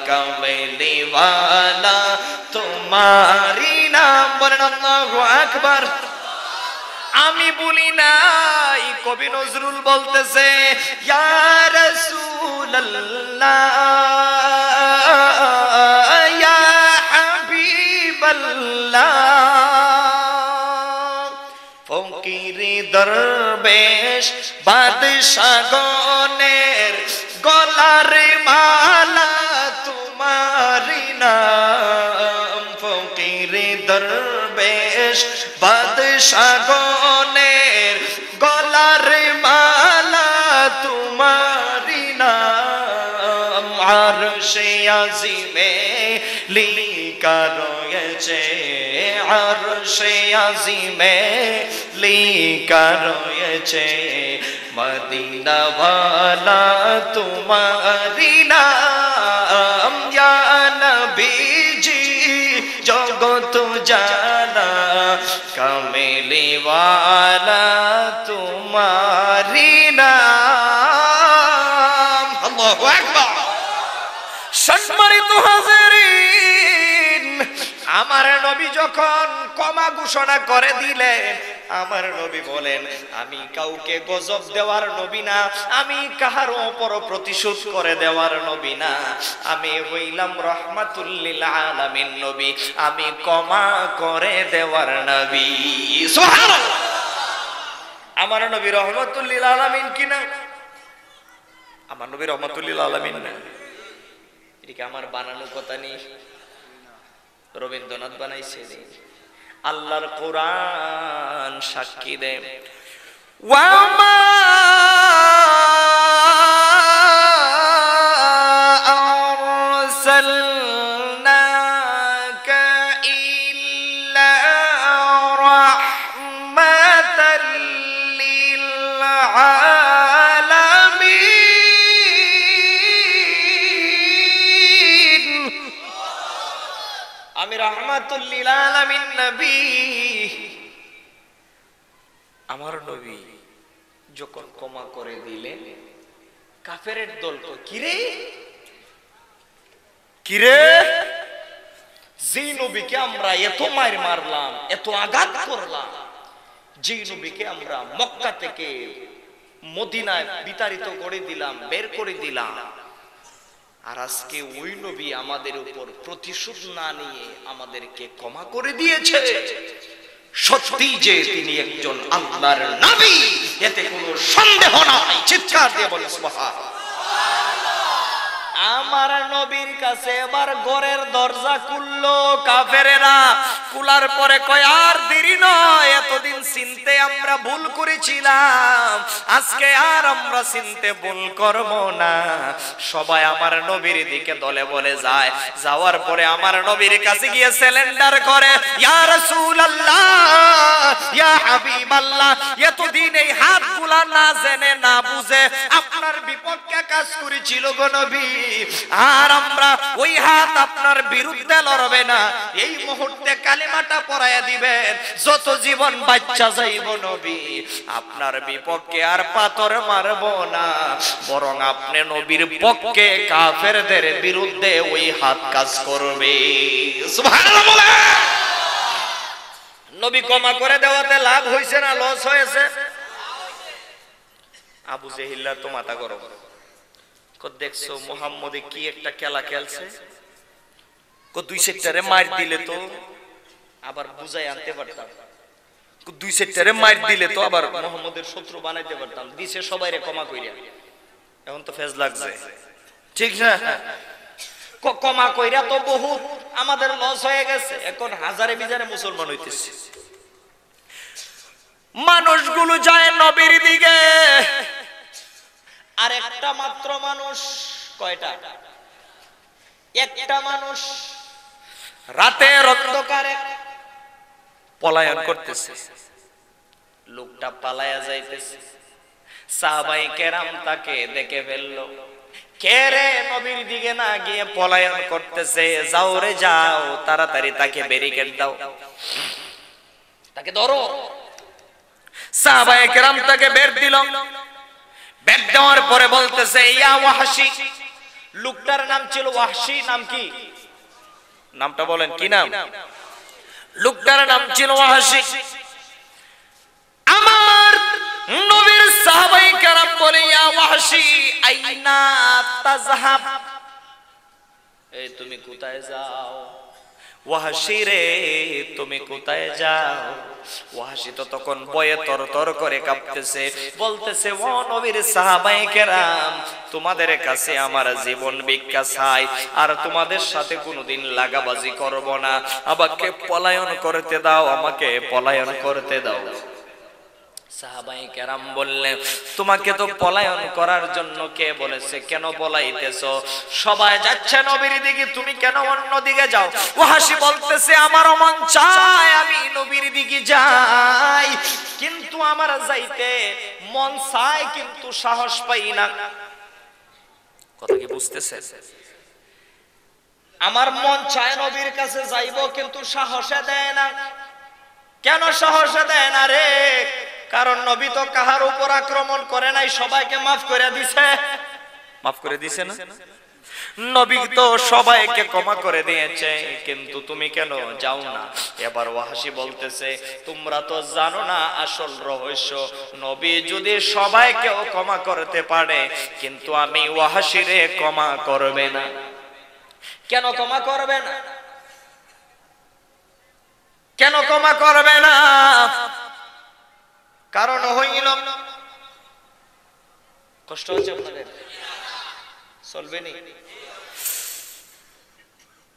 কামলি ওয়ালা তোমারি নাম বলেন আল্লাহু আকবার। আমি বলি নাই, কবি নজরুল বলতেছে ইয়া রাসূলুল্লাহ ইয়া হাবিবাল্লাহ ফকির দরবেশ বাদশা গণের গলার মালা তোমারি নাম ফকির দরবেশ বাদশা গণের গলার মালা তোমারি নাম আরশে আজিমে লিখা রয়েছে আরশে আজিমে লিখা রয়েছে মদিনা ওয়ালা তোমারি নাম ইয়া নবীজি জগত জানা কামলি ওয়ালা তোমারি নাম। আল্লাহু আকবার। সম্মানিত হাজিরিন, আমার নবী যখন ক্ষমা ঘোষণা করে দিলেন, আমার নবী বলেন আমি কাউকে গজব দেওয়ার নবী না, আমি কাহারও উপর প্রতিশোধ করে দেওয়ার নবী না, আমি হইলাম রাহমাতুল লিল আলামিন নবী, আমি ক্ষমা করে দেওয়ার নবী। সুবহানাল্লাহ। আমার নবী রাহমাতুল লিল আলামিন কিনা? আমার নবী রাহমাতুল লিল আলামিন না। এটা কি আমার বানানো কথা নেই? রবীন্দ্রনাথ বানাইছে। আল্লাহর কোরআন সাক্ষী দেয় ওয়ামা আরসালনাকা ইল্লা রাহমাতাল লিল আলামিন। আমি রাহমাতুল লিল আলামিন নবী। আমার নবী যখন ক্ষমা করে দিলেন, কাফেরের দল তো কিরে কিরে, যে নবীকে আমরা এত মার মারলাম, এত আঘাত করলাম, যে নবীকে আমরা মক্কা থেকে মদিনায় বিতাড়িত করে দিলাম, বের করে দিলাম, আর আজকে ওই নবী আমাদের উপর প্রতিশোধ না নিয়ে আমাদেরকে ক্ষমা করে দিয়েছে। সত্যি যে তিনি একজন আল্লাহর নবী, এতে কোনো সন্দেহ নাই। চিৎকার দিয়ে বলেন সুবহানাল্লাহ। আমার নবীর কাছে এবার ঘরের দরজা খুললো কাফেরেরা। খুলার পরে কয় আর দেরি নয়, এতদিন চিনতে আমরা ভুল করেছিলাম, আজকে আর আমরা চিনতে ভুল করব না। সবাই আমার নবীর দিকে দলে বলে যায়। যাওয়ার পরে আমার নবীর কাছে গিয়ে সিলিন্ডার করে ইয়া রাসূলুল্লাহ ইয়া হাবিবাল্লাহ, এতদিন এই হাতগুলা না জেনে না বুঝে আপনার বিপক্ষে কাজ করেছিল গো নবী, আর আমরা ওই হাত আপনার বিরুদ্ধে লড়বে না। এই মুহূর্তে কালিমাটা পড়ায়া দিবেন, যত জীবন বাচ্চা যাইব নবী, আপনার বিপক্ষে আর পাথর মারব না, বরং আপনি নবীর পক্ষে কাফেরদের বিরুদ্ধে ওই হাত কাজ করবে। সুবহানাল্লাহ বলে। নবী ক্ষমা করে দেওয়াতে লাভ হয়েছে না লস হয়েছে? আবু জেহিল্লা তো মাথা গরম। দেখছো মুহাম্মদে কি একটা খেলা খেলছে, দুই সেক্টরে মার দিলে তো আবার বুঝাই আনতে পারতাম, দুই সেক্টরে মার দিলে তো আবার মুহাম্মদের শত্রু বানাইতে পারতাম। দিছে সবাইরে ক্ষমা কইরা, এখন তো ফেজ লাগছে, ঠিক না? ক্ষমা কইরা তো বহুত আমাদের লস হয়ে গেছে, এখন হাজারে বিজারে মুসলমান হইতেছে। মানুষগুলো যায় নবীর দিকে, আর একটা মাত্র মানুষ, কয়টা? একটা মানুষ রাতের অন্ধকারে পলায়ন করতেছে। লোকটা পালায়া যাইতেছে, সাহাবায়ে কেরাম তাকে দেখে ফেললো। কে রে, নবীর দিকে না গিয়ে পলায়ন করতেছে, যাও রে যাও, তাড়াতাড়ি তাকে ব্যারিকেড দাও, তাকে ধরো। সাহাবায়ে কেরাম তাকে বের দিল। বের দেওয়ার পরে বলতেছে, ইয়া ওয়াহশী, লোকটার নাম ছিল ওয়াহশী। নাম কি? নামটা বলেন, কি নাম? লোকটার নাম ছিল ওয়াহশী। আমার নবীর সাহাবায়ে কেরাম বলে, ইয়া ওয়াহশী আইনা তাযহাব, এই তুমি কোথায় যাও? ওয়াহশী রে, তুমি কোথায় যাও? ওয়াহশী তো তখন ভয়ে তরতর করে কাঁপতেছে, বলতেছে, ও নবীর সাহাবায়ে কেরাম, তোমাদের কাছে আমার জীবন ভিক্ষা চাই, আর তোমাদের সাথে কোনোদিন লাগাবাজি করব না, আমাকে পলায়ন করতে দাও, আমাকে পলায়ন করতে দাও। সাহাবায়ে কেরাম বললেন, তোমাকে তো পলায়ন করার জন্য কে বলেছে? কেন পলাইতেছো? সবাই যাচ্ছে নবীর দিকে, তুমি কেন অন্য দিকে যাও? ওয়াহশী বলতেছে, আমার মন চায় আমি নবীর দিকে যাই, কিন্তু আমার যাইতে মন চায় কিন্তু সাহস পাই না। কথা কি বুঝতেছে? আমার মন চায় নবীর কাছে যাইবো, কিন্তু সাহসে দেয় না। কেন সাহসে দেয় না রে? কারণ নবী তো কাহার উপর আক্রমণ করে নাই, সবাইকে মাফ করে দিছে। মাফ করে দিছে না? নবী তো সবাইকে ক্ষমা করে দিয়েছে, কিন্তু তুমি কেন যাও না? এবার ওয়াহশী বলতেছে, তোমরা তো জানো না আসল রহস্য, নবী যদি সবাইকে ক্ষমা করতে পারে, কিন্তু আমি ওয়াহশীরে ক্ষমা করবে না। কেন ক্ষমা করবে না? কেন ক্ষমা করবে না? কারণ হইল, কষ্ট হচ্ছে আপনাদের, চলবে নি?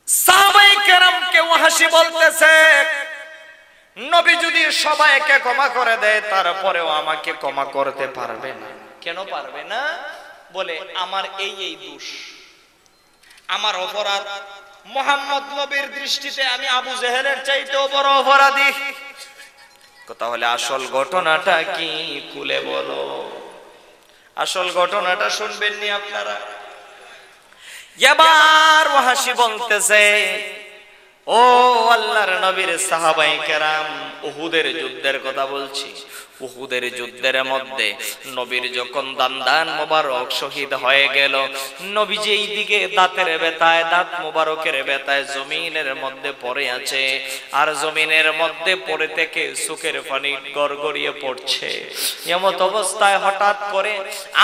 সাহাবায়ে কেরামকে ওয়াহশী বলতেছে, নবী যদি সবাইকে ক্ষমা করে দেয়, তারপরেও আমাকে ক্ষমা করতে পারবে না। কেন পারবে না? বলে, আমার এই দোষ, আমার অপরাধ, মুহাম্মদ নবীর দৃষ্টিতে আমি আবু জেহেলের চাইতেও বড় অপরাধী। তাহলে আসল ঘটনাটা কি খুলে বলো? আসল ঘটনাটা শুনবেন নি আপনারা? এবার ওয়াহশী বলতেছে, ও আল্লাহর নবীর সাহাবায়ে কেরাম, উহুদের যুদ্ধের কথা বলছি। উহুদের যুদ্ধের মধ্যে নবীর যখন দান মোবারক শহীদ হয়ে গেল, নবীজি এই দিকে দাঁতের ব্যথায়, দাঁত মোবারকের ব্যথায় জমিনের মধ্যে পড়ে আছে, আর জমিনের মধ্যে পড়ে থেকে চোখের পানি গড়গড়িয়ে পড়ছে। এমত অবস্থায় হঠাৎ করে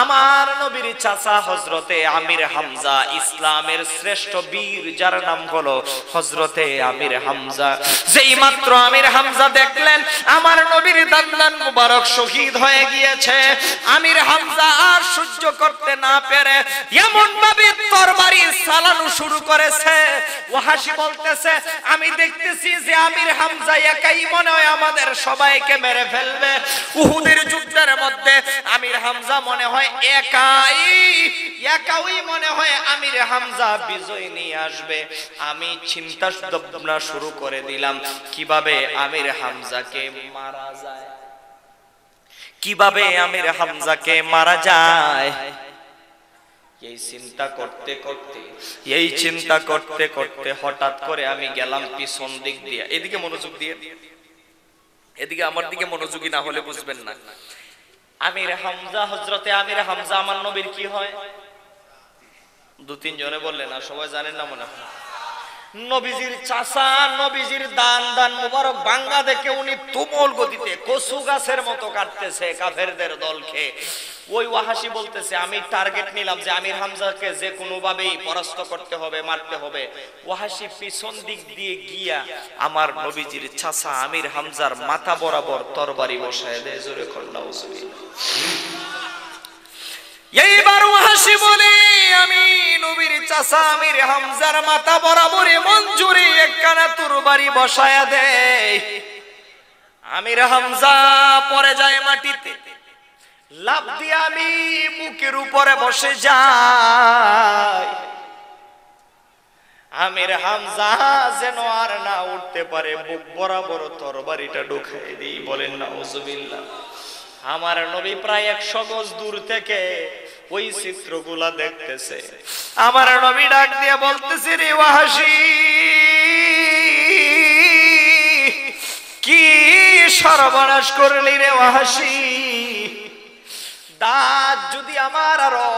আমার নবীর চাচা হযরতে আমির হামজা, ইসলামের শ্রেষ্ঠ বীর, যার নাম হলো হযরতে আমির হামজা, যেই মাত্র আমির হামজা দেখলেন আমার নবীর দান মুবারক শহীদ হয়ে গিয়েছে, আমির হামজা আর সহ্য করতে না পেরে এমন ভাবে তরবারি চালানো শুরু করেছে। ওয়াহশী বলতেছে, আমি দেখতেছি যে আমির হামজা একাই মনে হয় আমাদের সবাইকে মেরে ফেলবে। উহুদের যুদ্ধের মধ্যে আমির হামজা মনে হয় একাই মনে হয় আমির হামজা বিজয় নিয়ে আসবে। আমি চিন্তা ভাবনা শুরু করে দিলাম, কিভাবে আমির হামজাকে মারা যায়, কিভাবে আমির হামজাকে মারা যায়। এই চিন্তা করতে করতে হঠাৎ করে আমি গেলাম পিছন দিক দিয়ে। এদিকে মনোযোগ দিয়ে, এদিকে আমার দিকে মনোযোগী না হলে বুঝবেন না। আমির হামজা, হযরতে আমির হামজা আমার নবীর কি হয়? 2-3 জনে বললেন, না সবাই জানেন না মনে হয়। নবীজির চাচা, নবীজির দান মুবারক ভাঙ্গা দেখে উনি তুমুল গতিতে কচু গাছের মতো কাটতেছে কাফেরদের দলকে। ওই ওয়াহশী বলতেছে, আমি টার্গেট নিলাম যে আমির হামজাকে যে কোনো ভাবেই পরাস্ত করতে হবে, মারতে হবে। ওয়াহশী পিছন দিক দিয়ে গিয়া আমার নবীজির চাচা আমির হামজার মাথা বরাবর তরবারি বসায় দেয়। জোরে নাউজুবিল্লাহ। এইবার ওয়াহশী বলে, আমি নবীর চাচা আমির হামজার মাথা বরাবর মঞ্জুরি একখানা তরবারি বসায়া দেয়। আমির হামজা পড়ে যায় মাটিতে, লাফ দিয়ে আমি বুকের উপরে বসে যাই। আমির হামজা যেন আর না উঠতে পারে, বুক বরাবর তরবারিটা ঢুকিয়ে দিই। বলেন নাউজুবিল্লাহ। আমার নবী প্রায় 100 গজ দূর থেকে ওই চিত্রগুলা দেখতেছে। আমার নবী ডাক দিয়ে বলতেছে, রে ওয়াহাশী, কি সর্বনাশ করলি রে ওয়াহাশী। দাঁত যদি আমার আরো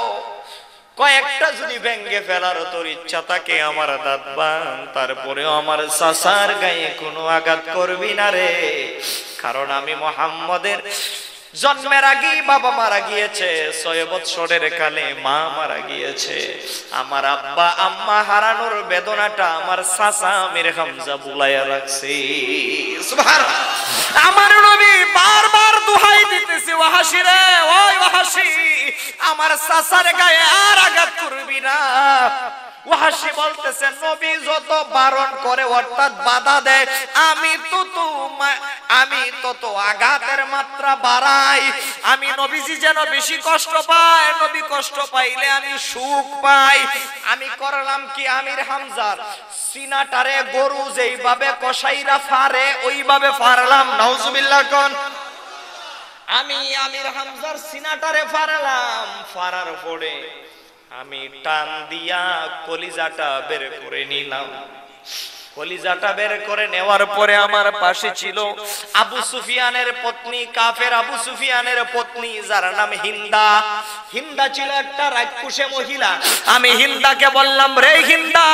কয়েকটা যদি ভেঙ্গে ফেলার তোর ইচ্ছা থাকে, আমার দাঁত ভাঙ, তারপরেও আমার চাচার গায়ে কোনো আঘাত করবি না রে। কারণ আমি মুহাম্মদের জন্মের আগেই বাবা মারা গিয়েছে, 6 বছরের কালে মা মারা গিয়েছে। আমার আব্বা আম্মা হারানোর বেদনাটা আমার চাচা আমির হামজা বুলাইয়া রাখছে। সুবহানাল্লাহ। আমার নবী বারবার দোহাই দিতেছে, ওয়াহাশী রে, ওই ওয়াহাশী, আমার চাচার গায়ে আর আঘাত করবি না। ওয়াহাশী বলতেছে, নবী যত বারণ করে অর্থাৎ বাধা দেয়, আমি তত আঘাতের মাত্রা বাড়াই। আমি নবীজি যেন বেশি কষ্ট পায়, নবী কষ্ট পাইলে আমি সুখ পাই। আমি করলাম কি, আমির হামজার সিনাটারে গরু যেইভাবে কসাইরা ফারে ওইভাবে ফারলাম। নাউজুবিল্লাহ কোন। আমি আমির হামজার সিনাটারে ফারলাম, ফারার পরে আমি টান দিয়া কলিজাটা বের করে নিলাম। কলিজাটা বের করে নেওয়ার পরে আমার পাশে ছিল আবু সুফিয়ানের পত্নী, কাফের আবু সুফিয়ানের পত্নী, যার নাম হিন্দা। হিন্দা ছিল একটা রাক্ষসে মহিলা। আমি হিন্দাকে বললাম, রে হিন্দা,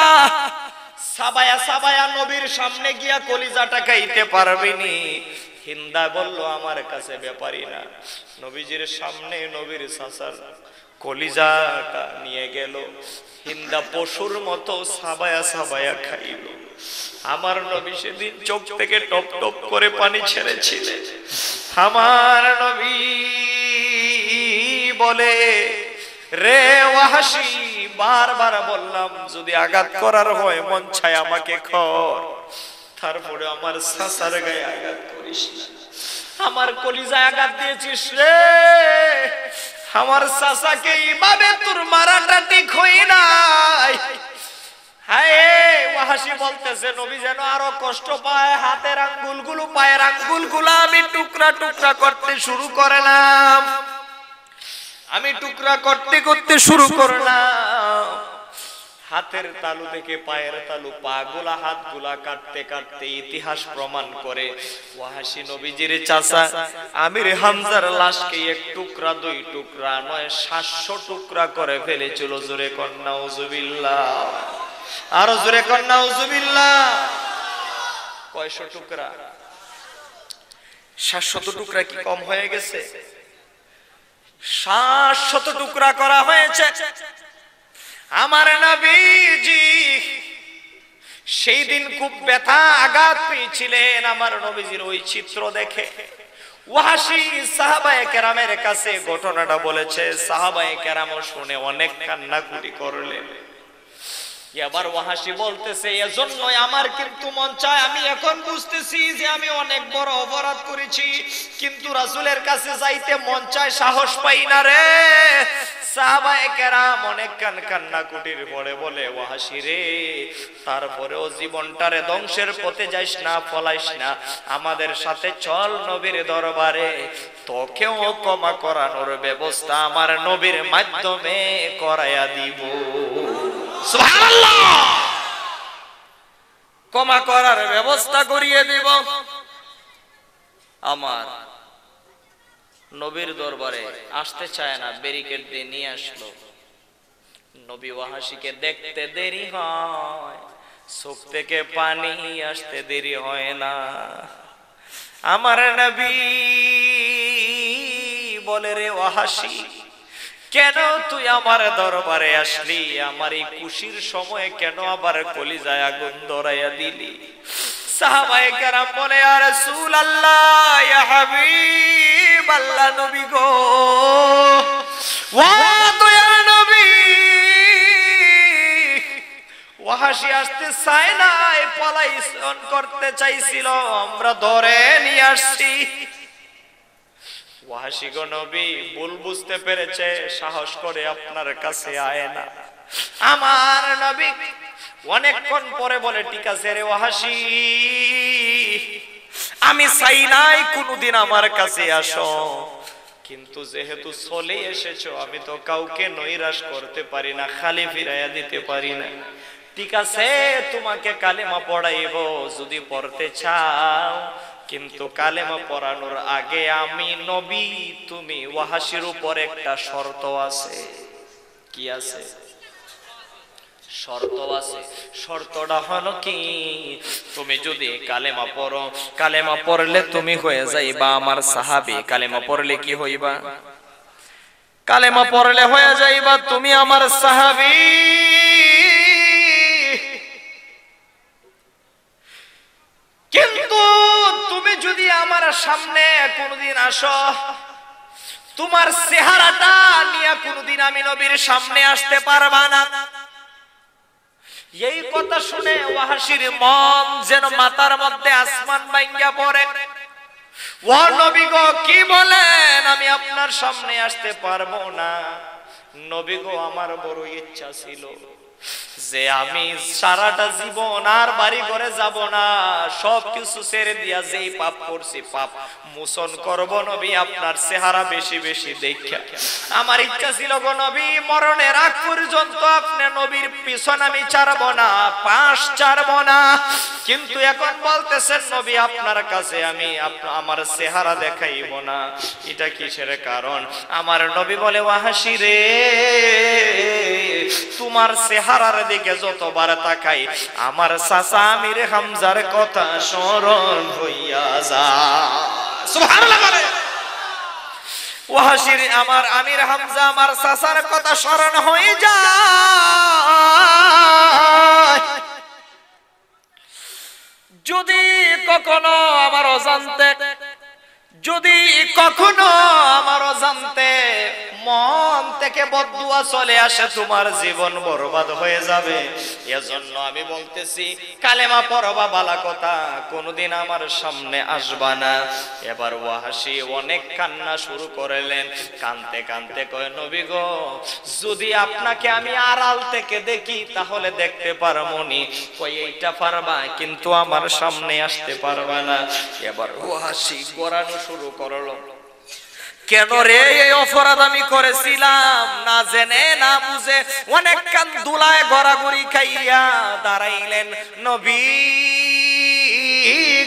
সাবায়া সাবায়া নবীর সামনে গিয়া কলিজাটা খাইতে পারবিনি? হিন্দা বলল, আমার কাছে ব্যাপারই না। নবীজির সামনে নবীর চাচার কলিজাটা নিয়ে গেল। হিন্দা পশুর মতো সাবায়া সাবায়া খাইল। আমার নবী সেদিন চোখ থেকে টপ টপ করে পানি ছেড়েছিলেন। আমার নবী বলে, রে ওয়াহাশী, বারবার বললাম যদি আঘাত করার হয় মন চায় আমাকে কর, তারপরে আমার চাচার গায়ে আঘাত করিস না। আমার কলিজায় আঘাত দিয়েছিস রে, আমার চাচাকে এইভাবে তোর মারাটা ঠিক হই নাই। হায়, ওয়াহাশী বলতেছে, নবী যেন আরো কষ্ট পায়। হাতের আঙ্গুলগুলো, পায়ের আঙ্গুলগুলো আমি টুকরা টুকরা করতে শুরু করলাম। আমি টুকরা করতে করতে শুরু করলাম। হাতের তালু থেকে পায়ের তালু, পা গুলা, হাত গুলা কাটতে কাটতে ইতিহাস প্রমাণ করে ওয়াহাশী নবীজির চাচা আমির হামজার লাশকে 1 টুকরা 2 টুকরা নয় 700 টুকরা করে ফেলেছিল। জোরে কর নাউজুবিল্লাহ, আরো জোরে কর নাউজুবিল্লাহ। কয়শো টুকরা? 700 টুকরা কি কম হয়ে গেছে? 700 টুকরা করা হয়েছে। আমার নবীজি সেই দিন খুব ব্যথা আঘাত পেয়েছিলেন। আমার নবীজির ওই চিত্র দেখে ওয়াহাশী সাহাবায়ে কেরামের কাছে ঘটনাটা বলেছে। সাহাবায়ে কেরাম শুনে অনেক কান্নাকুটি করলেন। এবার ওয়াহাশী বলতেছে, এজন্যই আমার কিন্তু মন চায়, আমি এখন বুঝতেছি যে আমি অনেক বড় অপরাধ করেছি, কিন্তু রাসূলের কাছে যাইতে মন চায়, সাহস পাই না রে। সাহাবায়ে কেরাম অনেক কান্নাকুটির পরে বলে, ওয়াহাশী রে, তারপরেও জীবনটারে ধ্বংসের পথে যাইস না, ফলাইস না, আমাদের সাথে চল নবীর দরবারে, তোকেও ক্ষমা করানোর ব্যবস্থা আমার নবীর মাধ্যমে করায়া দিব। সুবহানাল্লাহ, ক্ষমা করার ব্যবস্থা করিয়ে দিব। আমার নবীর দরবারে আসতে চায় না, ব্যারিকেড দিয়ে নিয়ে আসলো। নবী ওয়াহাশীকে দেখতে দেরি হয়, চোখ থেকে পানি আসতে দেরি হয় না। আমার নবী বলে, রে ওয়াহাশী, কেন তুই আমার দরবারে আসলি? আমার এই খুশির সময়ে কেন আবার কলিজায় আগুন ধরাইয়া দিলি? সাহাবায়ে কেরাম বলে, ইয়া রাসূলুল্লাহ, ইয়া হাবিবাল্লাহ, নবী গো, ওয়া দয়ার নবী, ওয়াহাশি আসতে চায় না, পলায়ন করতে চাইছিল, আমরা ধরে নিয়ে আসছি। ওয়াহাশি গো নবী ভুল বুঝতে পেরেছে, সাহস করে আপনার কাছে আয় না। আমার নবী অনেকক্ষণ পরে বলে, ঠিক আছে রে ওয়াহাশি, আমি চাই নাই কোনদিন আমার কাছে আসো, কিন্তু যেহেতু চলে এসেছো, আমি তো কাউকে নৈরাশ করতে পারি না, খালি ফিরাইয়া দিতে পারি না। ঠিক আছে, তোমাকে কালেমা পড়াইব যদি পড়তে চাও, কিন্তু কালেমা পড়ানোর আগে আমি নবী, তুমি ওয়াহাশির উপর একটা শর্ত আছে। কি আছে? শর্ত আছে। শর্তটা হলো কি, তুমি যদি কালেমা পড়ো, কালেমা পড়লে তুমি হয়ে যাইবা আমার সাহাবী। কালেমা পড়লে কি হইবা? কালেমা পড়লে হয়ে যাইবা তুমি আমার সাহাবী। কিন্তু তুমি যদি আমার সামনে কোনদিন আসো, তোমার চেহারাটা নিয়ে কোনদিন আমি নবীর সামনে আসতে পারবা না। এই কথা শুনে ওয়াহাশির মন যেন মাথার মধ্যে আসমান ভাঙ্গা পড়ে। ও নবী গো, কি বলেন? আমি আপনার সামনে আসতে পারবো না। নবী গো, আমার বড় ইচ্ছা ছিল যে আমি সারাটা জীবন আর বাড়ি ঘরে যাব না, সবকিছু ছেড়ে দিয়া যেই পাপ করছি পাপ মোচন করব নবী, আপনার চেহারা বেশি বেশি দেখা। আমার ইচ্ছা ছিল গো নবী, মরণের আগ পর্যন্ত আপনি নবীর পিছন আমি ছাড়ব না, পাশ ছাড়ব না। কিন্তু এখন বলতেছেন নবী আপনার কাছে আমি আমার চেহারা দেখাইব না, এটা কিসের কারণ? আমার নবী বলে, ওয়াহাশি রে, তোমার চেহারার দিকে যতবার তাকাই আমার চাচা আমির হামজার কথা স্মরণ হইয়া যায়। সুবহানাল্লাহ বলে। ওয়াহাশির আমার আমির হামজা আমার চাচার কথা স্মরণ হয়ে যায়। যদি কখনো আমার অজান্তে, যদি কখনো আমার অজান্তে মন থেকে বদদুয়া চলে আসে, তোমার জীবন বরবাদ হয়ে যাবে। এজন্য আমি বলতেছি, কালেমা পড়বা বালা কথা, কোনদিন আমার সামনে আসবা না। এবার ওয়াহাশি অনেক কান্না শুরু করলেন, কানতে কানতে কয়, নবী গো, যদি আপনাকে আমি আড়াল থেকে দেখি তাহলে দেখতে পারমনি। কই এইটা পারবা, কিন্তু আমার সামনে আসতে পারবা না। এবার ওয়াহাশি গড়ানো শুরু করলো, কেন রে এই অপরাধ আমি করেছিলাম? না জেনে না বুঝে অনেক কান দুলায় গড়াগড়ি খাইয়া দাঁড়াইলেন। নবী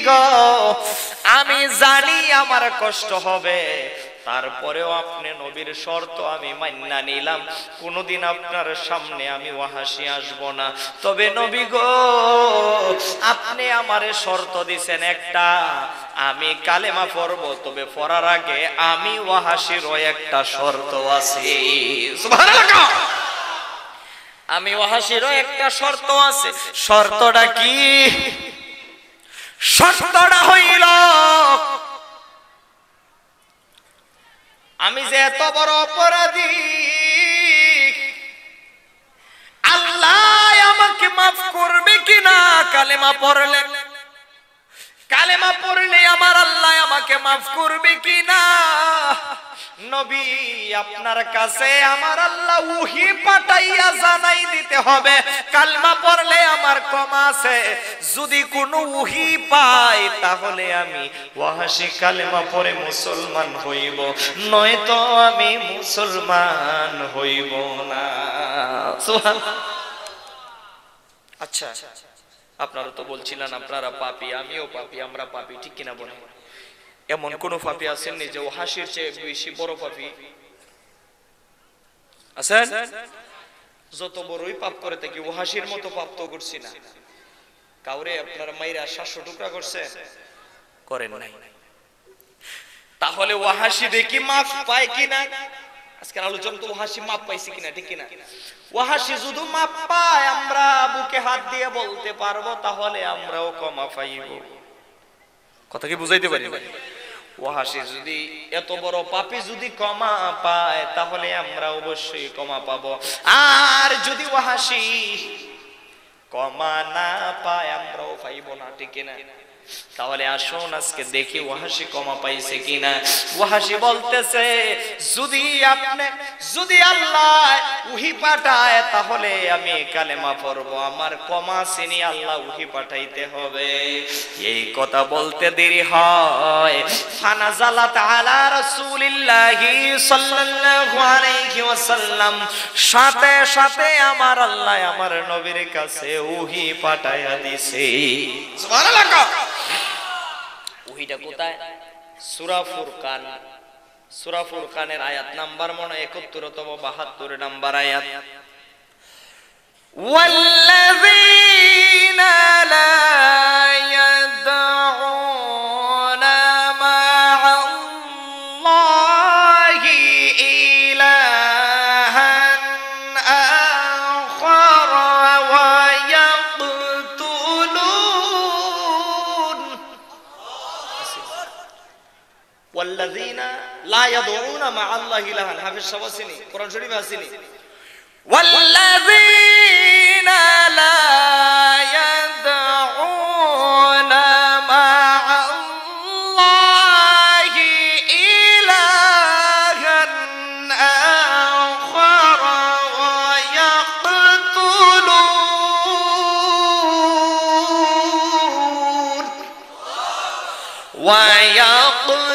গো, আমি জানি আমার কষ্ট হবে, তারপরেও আপনি নবীর শর্ত আমি মান্না নিলাম, কোনদিন আপনার সামনে আমি ওয়াহাশি আসব না। তবে নবী গো, আপনি আমারে শর্ত দিছেন একটা, আমি কালেমা পড়ব, তবে পড়ার আগে আমি ওয়াহাশিরও একটা শর্ত আছে। সুবহানাল্লাহ। আমি ওয়াহাশিরও একটা শর্ত আছে। শর্তটা কি? শর্তটা হইল, আমি যে এত বড় অপরাধী, আল্লাহ আমাকে মাফ করবে কিনা কালেমা পড়লে? কালেমা পড়লে আমার আল্লাহ আমাকে মাফ করবে কিনা? নবী, আপনার কাছে আমার আল্লাহ ওহী পাঠাইয়া জানাই দিতে হবে, কালেমা পড়লে আমার ক্ষমা আছে। যদি কোনো ওহী পাই তাহলে আমি ওয়াহাশি কালেমা পড়ে মুসলমান হইব, নয়তো আমি মুসলমান হইব না। সুবহানাল্লাহ। আচ্ছা, আপনারা তো বলছিলেন আপনারা পাপী, আমিও পাপী, আমরা পাপী, ঠিক কিনা বলেন? এমন কোন পাপী আছেন যে ওয়াহাশির চেয়ে বেশি বড় পাপী আছেন? যত বড়ই পাপ করে থাকি, ওয়াহাশির মতো পাপ তো করছি না। কাউরে আপনারা মাইরা 700 টুকরা করছেন? করেন নাই। তাহলে ওয়াহাশি দেখি মাফ পায় কিনা? আজকের আলোচনা তো ওয়াহাশি মাফ পাইছে কিনা, ঠিক কিনা? ওয়াহাশি যদি মাফ পায়, আমরা বুকে হাত দিয়ে বলতে পারবো, তাহলে আমরাও ক্ষমা পাইব। কথা কি বুঝাইতে পারি? ওয়াহাশি যদি এত বড় পাপী যদি ক্ষমা পায়, তাহলে আমরা অবশ্যই ক্ষমা পাবো। আর যদি ওয়াহাশি ক্ষমা না পায় আমরাও পাইব না, ঠিক না? তাহলে আসুন আজকে দেখি ওয়াহাশি ক্ষমা পাইছে কিনা। ওয়াহাশি বলতেছে, যদি আল্লাহ উহি পাঠায় তাহলে আমি কালেমা পড়বো, আমার ক্ষমা চিনি আল্লাহ উহি পাঠাইতে হবে। এই কথা বলতে দেরি হয়, ফানাজালাত আলা রাসূলিল্লাহি সাল্লাল্লাহু আলাইহি ওয়াসাল্লাম, সাথে সাথে আমার আল্লাহ আমার নবীর কাছে উহি পাঠায়া দিছে। সুবহানাল্লাহ। ওহিটা কোথায়? সূরা ফুরকান। সূরা ফুরকানের আয়াত নাম্বার মনে 71 অথবা 72 নাম্বার আয়াত। ওয়াল্লাযীনা লা ইয়াদউনা মা'আল্লাহি ইলাহান আখার ওয়া ওয়াল্লাযীনা লা ইয়াদউনা মা'আল্লাহি ইলাহান, হাফেজ সব আসেনি, কোরআন শরীফে আসেনি। ওয়াল্লাযীনা লা ইয়াদউনা মা'আল্লাহি ইলাহান আখার ওয়া ইয়াকতুলুন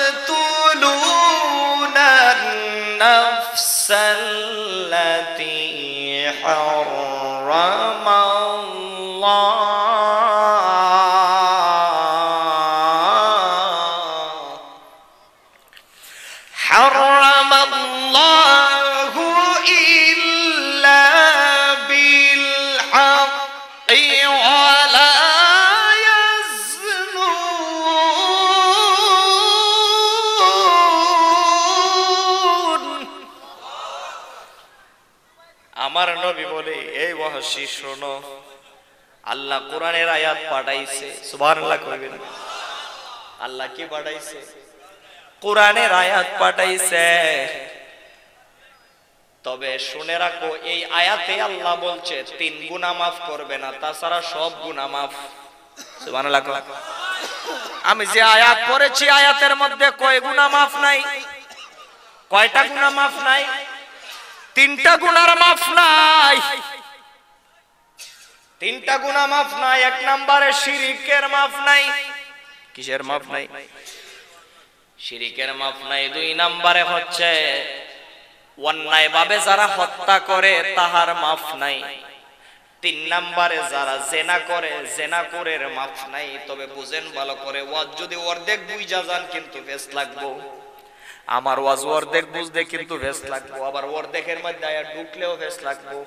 النفس التي حرم الله إلا بالحق ولا আমার নবী বলে, এই ওয়াহাশি শোনো, আল্লাহ কোরআনের আয়াত পাঠাইছে। সুবহানাল্লাহ কইবেন। আল্লাহ কি পাঠাইছে? কোরআনের আয়াত পাঠাইছে। তবে শুনে রাখো, এই আয়াতে আল্লাহ বলছে 3 গুনাহ মাফ করবে না, তাছাড়া সব গুনাহ মাফ। সুবহানাল্লাহ। আমি যে আয়াত পড়েছি, আয়াতের মধ্যে কয় গুনাহ মাফ নাই? কয়টা গুনাহ মাফ নাই? 3টা গুনার মাফ নাই। 3টা গুনাহ মাফ নাই। 1 নম্বরে শিরকের মাফ নাই। কিসের মাফ নাই? শিরকের মাফ নাই। 2 নম্বরে হচ্ছে অন্যায় ভাবে যারা হত্যা করে তাহার মাফ নাই। 3 নম্বরে যারা জেনা করে, জেনাকরের মাফ নাই। তবে বুঝেন ভালো করে, ওয়াজ যদি অর্ধেক বুঝা যান কিন্তু বেশ লাগবো। আমার ওয়াজ অর্ধেক বুঝতে কিন্তু ভেস লাগবো, আবার অর্ধেকের মধ্যে আয়া ঢুকলেও ভেস লাগবো।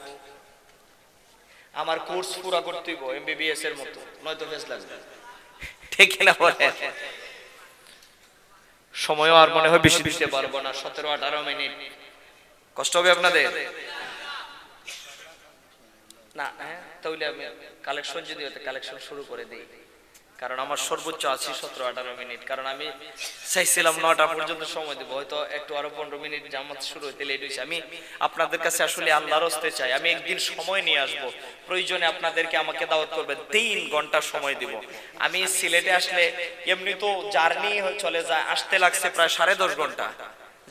আমার কোর্স পুরা করতে হইব এমবিবিএস এর মতো, নয়তো ভেস লাগবে, ঠিক না বলে? সময়ও আর মনে হয় বেশি দিতে পারবো না, 17-18 মিনিট। কষ্ট হবে আপনাদের না? হ্যাঁ, তাহলে আমি কালেকশন যদি হতে কালেকশন শুরু করে দিই, কারণ আমার সর্বোচ্চ আছে 17-18 মিনিট। কারণ আমি চাইছিলাম 9টা পর্যন্ত সময় দেব, হয়তো একটু আরো 15 মিনিট জামাত শুরু হতে লেট হয়েছে। আমি আপনাদের কাছে আসলে আল্লাহর রাস্তায় চাই, আমি একদিন সময় নিয়ে আসব, প্রয়োজনে আপনাদেরকে আমাকে দাওয়াত করবেন, 3 ঘন্টা সময় দিব। আমি সিলেটে আসলে এমনি তো জার্নি চলে যায়, আসতে লাগছে প্রায় 10.5 ঘন্টা,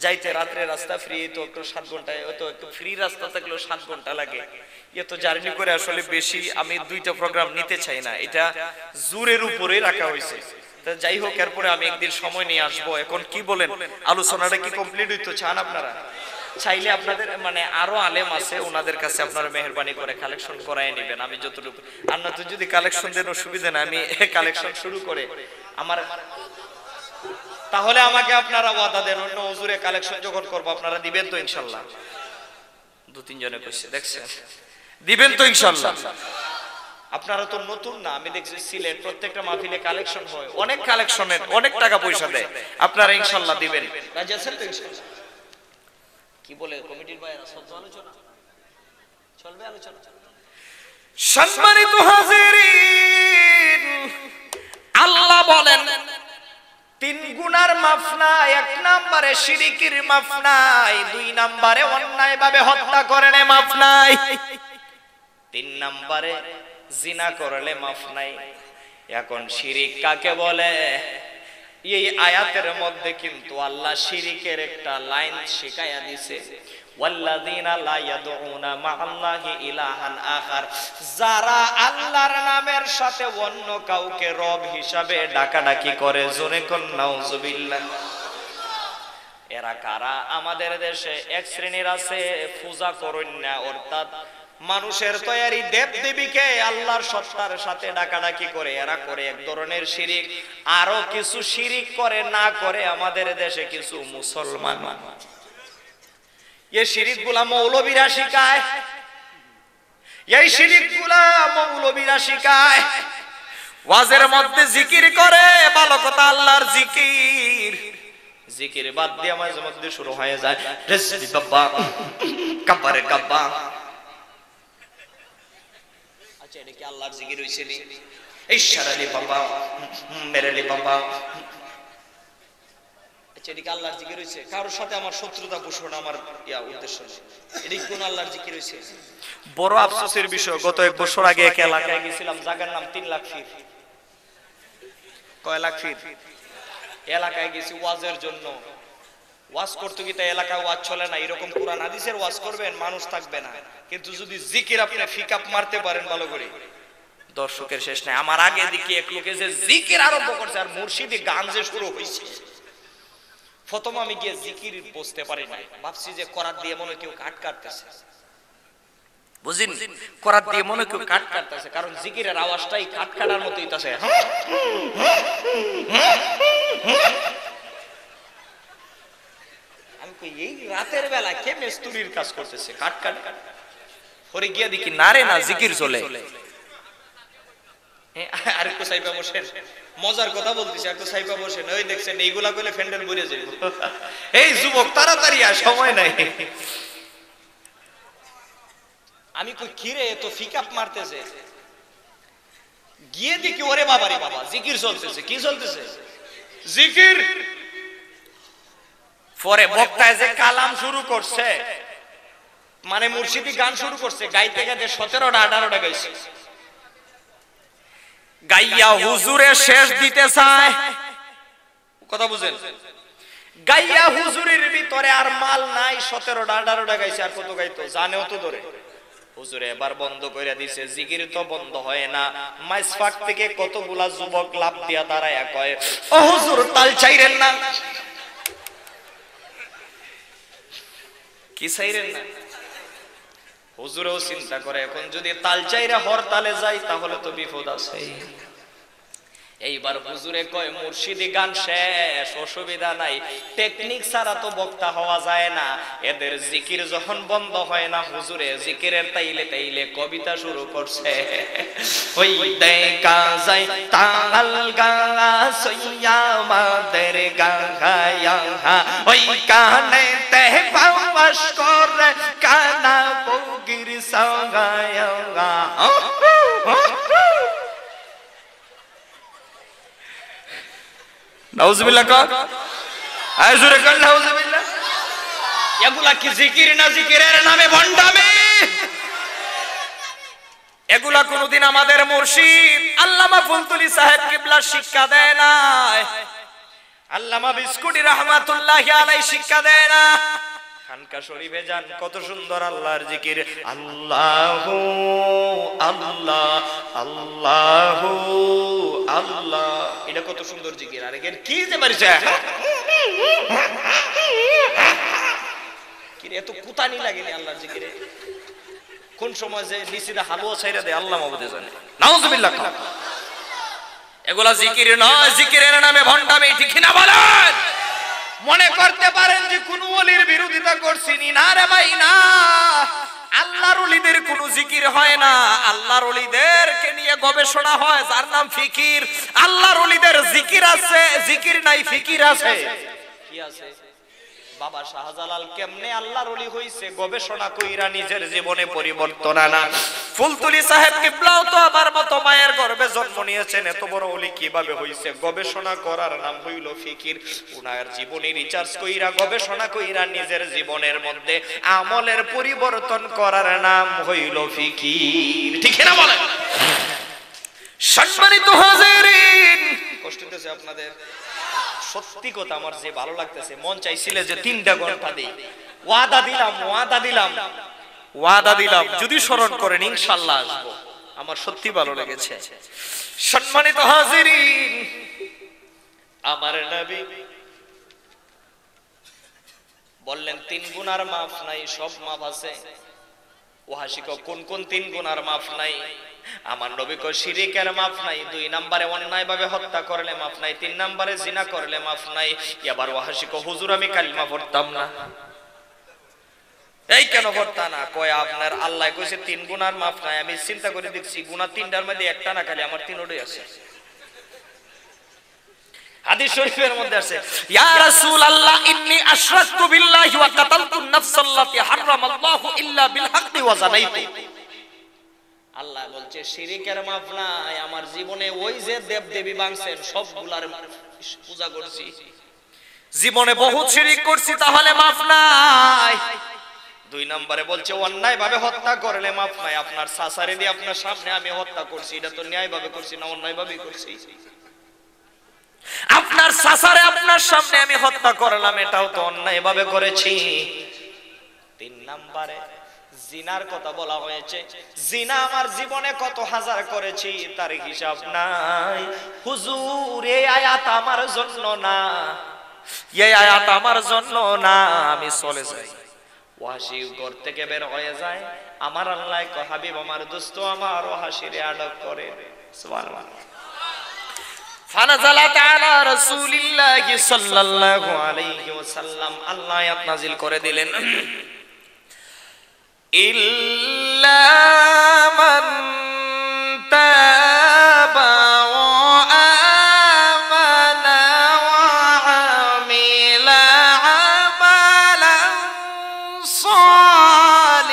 যাইতে রাত্রে রাস্তা ফ্রি তো একটু 7 ঘন্টায়, হয়তো একটু ফ্রি রাস্তা থাকলেও 7 ঘন্টা লাগে। এত জার্নি করে আসলে বেশি আমি 2টা প্রোগ্রাম নিতে চাই না, এটা জোরের উপরে রাখা হয়েছে। তো যাই হোক, এরপরে আমি একদিন সময় নিয়ে আসবো। এখন কি বলেন, আলোচনাটা কি কমপ্লিট হইতো চান আপনারা? চাইলে আপনাদের মানে আরো আলেম আছে, ওনাদের কাছে আপনারা মেহেরবানি করে কালেকশন করায় নেবেন। আমি যতটুকু, আপনার তো যদি কালেকশন দেন অসুবিধা না, আমি কালেকশন শুরু করে আমার, তাহলে আমাকে আপনারা ওয়াদা দেন, অন্য হুজুরে কালেকশন যখন করবো আপনারা দিবেন তো ইনশাল্লাহ? 2-3 জনে কইছে, দেখছেন? দিবেন তো ইনশাআল্লাহ? আপনারা তো নতুন না, আমি দেখছি সিলেট প্রত্যেকটা মাহফিলে কালেকশন হয়, অনেক কালেকশনের অনেক টাকা পয়সা দেয়, আপনারা ইনশাআল্লাহ দিবেন। রাজি আছেন তো ইনশাআল্লাহ? কি বলে কমিটির ভাইরা, সব আলোচনা চলবে? আলোচনা সম্মানিত হাজিরিন, আল্লাহ বলেন 3 গুনার মাফ নাই। 1 নম্বরে শিরকের মাফ নাই, 2 নম্বরে অন্যায় ভাবে হত্যা করেন মাফ নাই, 3 নম্বরে জিনা করলে মাফ নাই। এখন শিরিক কাকে বলে? এই আয়াতের মধ্যে কিন্তু আল্লাহ শিরিকের একটা লাইন শিখাইয়া দিছে, ওয়াল্লাযীনা লা ইয়াদউনা মা'আল্লাহি ইলাহান আখার, যারা আল্লাহর নামের সাথে অন্য কাউকে রব হিসাবে ডাকাডাকি করে, জোরে কোন নাউজুবিল্লাহ। এরা কারা? আমাদের দেশে এক শ্রেণীর আছে পূজা করেন না, অর্থাৎ মানুষের তৈরি দেব দেবীকে আল্লাহর সত্তার সাথে ডাকাডাকি করে, এরা করে এক ধরনের শিরিক। আরো কিছু শিরিক করে না করে আমাদের দেশে কিছু মুসলমান, এই শিরিকগুলা মৌলবীরা শিখায়, এই শিরিকগুলা মৌলবীরা শিখায়। ওয়াজের মধ্যে জিকির করে, ভালো কথা, আল্লাহর জিকির, জিকির বাদ দিয়ে মাঝে মধ্যে শুরু হয়ে যায় রেজবি বাবা কাব্বারে কাব্বা। আচ্ছা, এটা কি আল্লাহর জিকির হইছে নি? ইশারালি বাবা মেরেলি বাবা, আচ্ছা এটা কি আল্লাহর জিকির হইছে? কারোর সাথে আমার শত্রুতা পোষণ আমার উদ্দেশ্য নেই, এটা কি কোন আল্লাহর জিকির হইছে? বড় আফসোসের বিষয়, গত এক বছর আগে এক এলাকায় গেছিলাম, জায়গার নাম 3 লাখ ফিট। কয় লাখ ফিট? এলাকায় গেছি ওয়াজের জন্য। ওয়াজ করতে গিয়ে এলাকায় ওয়াজ চলে না, এরকম কোরআন হাদিসের ওয়াজ করবেন, মানুষ থাকবে না, কিন্তু যদি জিকির আপনি ফিকআপ মারতে পারেন ভালো করে, দর্শকের শেষ নাই। আমার আগে দিকে এক লোকে যে জিকির আরম্ভ করছে আর মুর্শিদি গান যে শুরু হয়েছে, প্রথম আমি গিয়ে জিকির বুঝতে পারি নাই, ভাবছি যে করাত দিয়ে মনে কেউ কাট কাটতেছে, বুঝিন, করাত দিয়ে মনে কেউ কাট কাটতেছে, কারণ জিকিরের আওয়াজটাই কাট কাটার মতোই তাছে। আমি কই এই রাতের বেলা কে মেস্তুরির কাজ করতেছে, কাট কাট কাট। পরে গিয়া দেখি না রে, না জিকির চলে। আর একটু সাইবা বসেন, মজার কথা বলতেছি, একটু সাইবা বসেন। ওই দেখছেন এইগুলা কইলে ফ্যান্ডেল ভরে যাবে। এই যুবক তাড়াতাড়ি আর সময় নাই। আমি কই কিরে এত ফিকআপ মারতেছে, গিয়ে দেখি ওরে বাবা রে বাবা জিকির চলতেছে। কি চলতেছে? জিকির। পরে বক্তায় যে কালাম শুরু করছে, মানে মুর্শিদি গান শুরু করছে, গাইতে গাইতে 17টা 18টা গাইছে, গাইয়া হুজুরে শেষ দিতে চায়। কথা বুঝেন? গাইয়া হুজুরের ভিতরে আর মাল নাই, 17টা 18টা গাইছে, আর কত গাইতো জানেও তো ধরে। হুজুরে এবার বন্ধ করে দিছে, জিকির তো বন্ধ হয় না। মাইসফাক থেকে কতগুলা যুবক লাভ দিয়া দাঁড়ায় কয়, ও হুজুর তাল চাইরেন না। কি চাইরেন না? হুজুরও চিন্তা করে, এখন যদি তাল চাইরা হরতালে যাই তাহলে তো বিপদ আছে। এইবার হুজুরে কয় মুর্শিদি গান শেষ, অসুবিধা নাই, টেকনিক ছাড়া তো বক্তা হওয়া যায় না। এদের জিকির যখন বন্ধ হয় না, হুজুরে জিকিরের তাইলে তাইলে কবিতা শুরু করছে। ওই দেখা যায় তাল গা সইয়া মাদের গায়া, ওই কানে তে বাস করে কানা বগির সগায়া। নাউজুবিল্লাহ কা আজুরে কান নাউজুবিল্লাহ। এগুলা কি জিকির না জিকিরের নামে ভণ্ডামি? এগুলা কোনদিন আমাদের মুর্শিদ আল্লামা ফুলতুলি সাহেব কিবলা শিক্ষা দেয় না, আল্লামা বিস্কুটি রাহমাতুল্লাহি আলাইহি শিক্ষা দেয় না। খানকা শরীফে যান, কত সুন্দর আল্লাহর জিকির, আল্লাহু আল্লাহ আল্লাহু আল্লাহ, এটা কত সুন্দর জিকির। আর এর কি যে মারিছে, কি এত কুতানি লাগেনি আল্লাহর জিকিরে? কোন সময় যে নিসিদা হালুয়া ছাইরা দেয় আল্লাহ মাবুদে জানে। নাউজুবিল্লাহ। এগুলা জিকির নয়, জিকিরের নামে ভণ্ডামি, ঠিক না বলেন? মনে করতে পারেন যে কোন ওলির বিরোধিতা করছি, না রে ভাই না। আল্লাহর ওলিদের কোনো জিকির হয় না, আল্লাহর ওলিদেরকে নিয়ে গবেষণা হয় যার নাম ফিকির। আল্লাহর ওলিদের জিকির আছে, জিকির নাই, ফিকির আছে। কি আছে? বাবা শাহজালাল কেমনে আল্লাহর ওলি হইছে গবেষণা কইরা নিজের জীবনে পরিবর্তন আনা। ফুলতুলি সাহেব কিবলাও তো আমার মতো মায়ের গর্ভে জন্ম নিয়েছেন, এত বড় ওলি কিভাবে হইছে গবেষণা করার নাম হইল ফিকির। উনার জীবনী রিসার্চ কইরা গবেষণা কইরা নিজের জীবনের মধ্যে আমলের পরিবর্তন করার নাম হইল ফিকির। ঠিক না বলেন? সম্মানিত হাজিরিন, কষ্ট হচ্ছে আপনাদের? সত্যি কথা আমার যে ভালো লাগতেছে, মন চাইছিল যে 3টা ঘন্টা দেই। ওয়াদা দিলাম যদি স্মরণ করেন ইনশাআল্লাহ আসবো। আমার সত্যি ভালো লেগেছে। সম্মানিত হাজিরিন, আমার নবী বললেন 3 গুনার মাফ নাই, সব মাফ আছে। ওয়াহাশি কো কোন কোন 3 গুনার মাফ নাই? আমার নবী কো শিরকের মাফ নাই, 2 নম্বরে অন্যায় ভাবে হত্যা করলে মাফ নাই, 3 নম্বরে জিনা করলে মাফ নাই। এবার ওয়াহাশি কো হুজুর আমি কালিমা পড়তাম না। এই কেন পড়তা না? কয় আপনার আল্লাহ কইছে 3 গুনার মাফ নাই। আমি চিন্তা করে দেখছি গুনাহ 3টার মধ্যে একটা না, খালি আমার 3টাই আছে। হাদিস শরীফের মধ্যে আছে, ইয়া রাসূলুল্লাহ ইন্নী আশরাকতু বিল্লাহি ওয়া কাতালতুন নাফসাল্লাতী হারামাল্লাহু ইল্লা বিল হাক্কি ওয়া যানাইতু। আল্লাহ বলছে শিরকের মাফ নাই, আমার জীবনে ওই যে দেবদেবী বাংছেন সবগুলার পূজা করছি, জীবনে বহুত শিরক করছি, তাহলে মাফ নাই। 2 নম্বরে বলছে অন্যায় ভাবে হত্যা করলে মাফ নাই। আপনার সাসারে দিয়ে আপনার সামনে আমি হত্যা করছি, এটা তো ন্যায় ভাবে করছি না, অন্যায় ভাবে করছি। আপনার সাসারে আপনার সামনে আমি হত্যা করলাম, এটাও তো অন্যায় ভাবে করেছি। 3 নম্বরে জিনার কথা বলা হয়েছে, জিনা আমার জীবনে কত হাজার করেছি তার হিসাব নাই। হুজুর এই আয়াত আমার জন্য না, এই আয়াত আমার জন্য না, আমি চলে যাই। ওয়াহাশি ঘর থেকে বের হয়ে যায়। আমার আল্লাহ কয় হাবিব আমার দোস্ত আমার ওয়াহাশিরে আটক করে। সুবহানাল্লাহ। ফানাজালাত আলা রাসূলিল্লাহি সাল্লাল্লাহু আলাইহি ওয়াসাল্লাম, আল্লাহ আয়াত নাযিল করে দিলেন, ইল্লা মান তাবা ওয়া আমানা ওয়া আমিলা আমালান সালিহান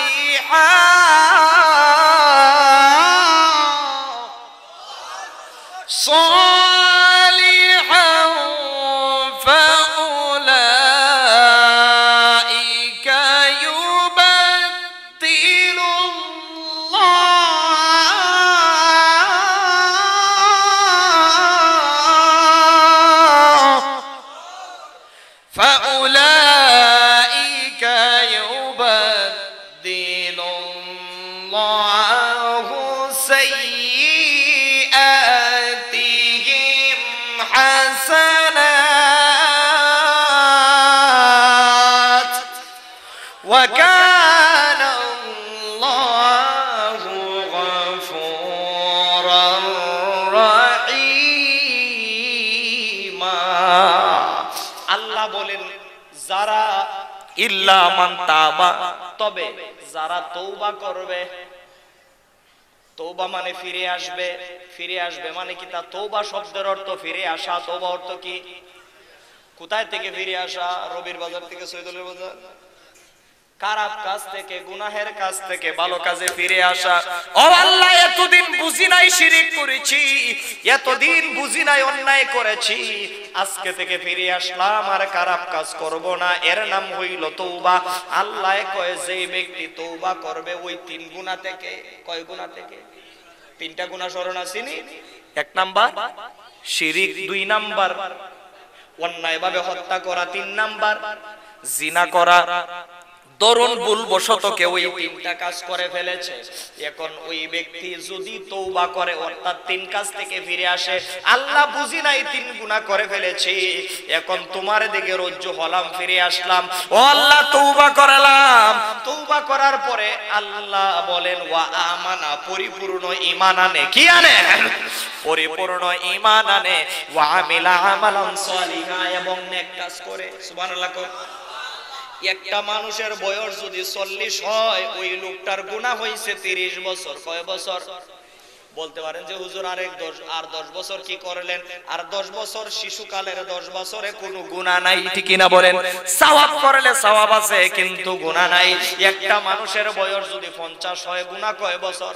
ফাউলাইকা ইউবাদদিলুল্লাহু সাইয়্যাতিহিম হাসানাত ওয়া কানা আল্লাহু গফুরার রহিমা। আল্লাহ বলেন যারা ইল্লা মান তাবা, তবে যারা তওবা করবে। তওবা মানে ফিরে আসবে, ফিরে আসবে মানে কি? তা তওবা শব্দের অর্থ ফিরে আসা। তওবা অর্থ কি? কোথায় থেকে ফিরে আসা? রবির বাজার থেকে সৈয়দুলের বাজার। খারাপ কাজ থেকে, গুনাহের কাজ থেকে ভালো কাজে ফিরে আসা। ও আল্লাহ, এতদিন বুঝি নাই শিরক করেছি, এতদিন বুঝি নাই অন্যায় করেছি, আজকে থেকে ফিরে আসলাম, আর খারাপ কাজ করব না। এর নাম হইল তওবা। আল্লাহ কয় যে ব্যক্তি তওবা করবে ওই 3 গুনাহ থেকে। কয় গুনাহ থেকে? 3টা গুনাহ স্মরণ আসেনি? 1 নাম্বার শিরক, 2 নাম্বার অন্যায় ভাবে হত্যা করা, 3 নাম্বার জিনা করা। দরুন ভুলবশত কেউ এই 3টা কাজ করে ফেলেছে, এখন ওই ব্যক্তি যদি তওবা করে অর্থাৎ 3 কাজ থেকে ফিরে আসে, আল্লাহ বুঝি নাই 3 গুনাহ করে ফেলেছি, এখন তোমার দিকে রজ্জু হলাম, ফিরে আসলাম, ও আল্লাহ তওবা করলাম। তওবা করার পরে আল্লাহ বলেন ওয়া আমানা, পরিপূর্ণ ঈমান আনে। কি আনে? পরিপূর্ণ ঈমান আনে। ওয়া আমিলা আমালান সালিহা, এবং নেক কাজ করে। সুবহানাল্লাহ। একটা মানুষের বয়স যদি 40 হয়, ওই লোকটার গুনাহ হইছে 30 বছর। কয় বছর? বলতে পারেন যে হুজুর আর 10 বছর কি করলেন? আর 10 বছর শিশুকালের 10 বছরে কোনো গুনাহ নাই, ঠিক না বলেন? সওয়াব করলে সওয়াব আছে কিন্তু গুনাহ নাই। একটা মানুষের বয়স যদি 50 হয়, গুনাহ কয় বছর?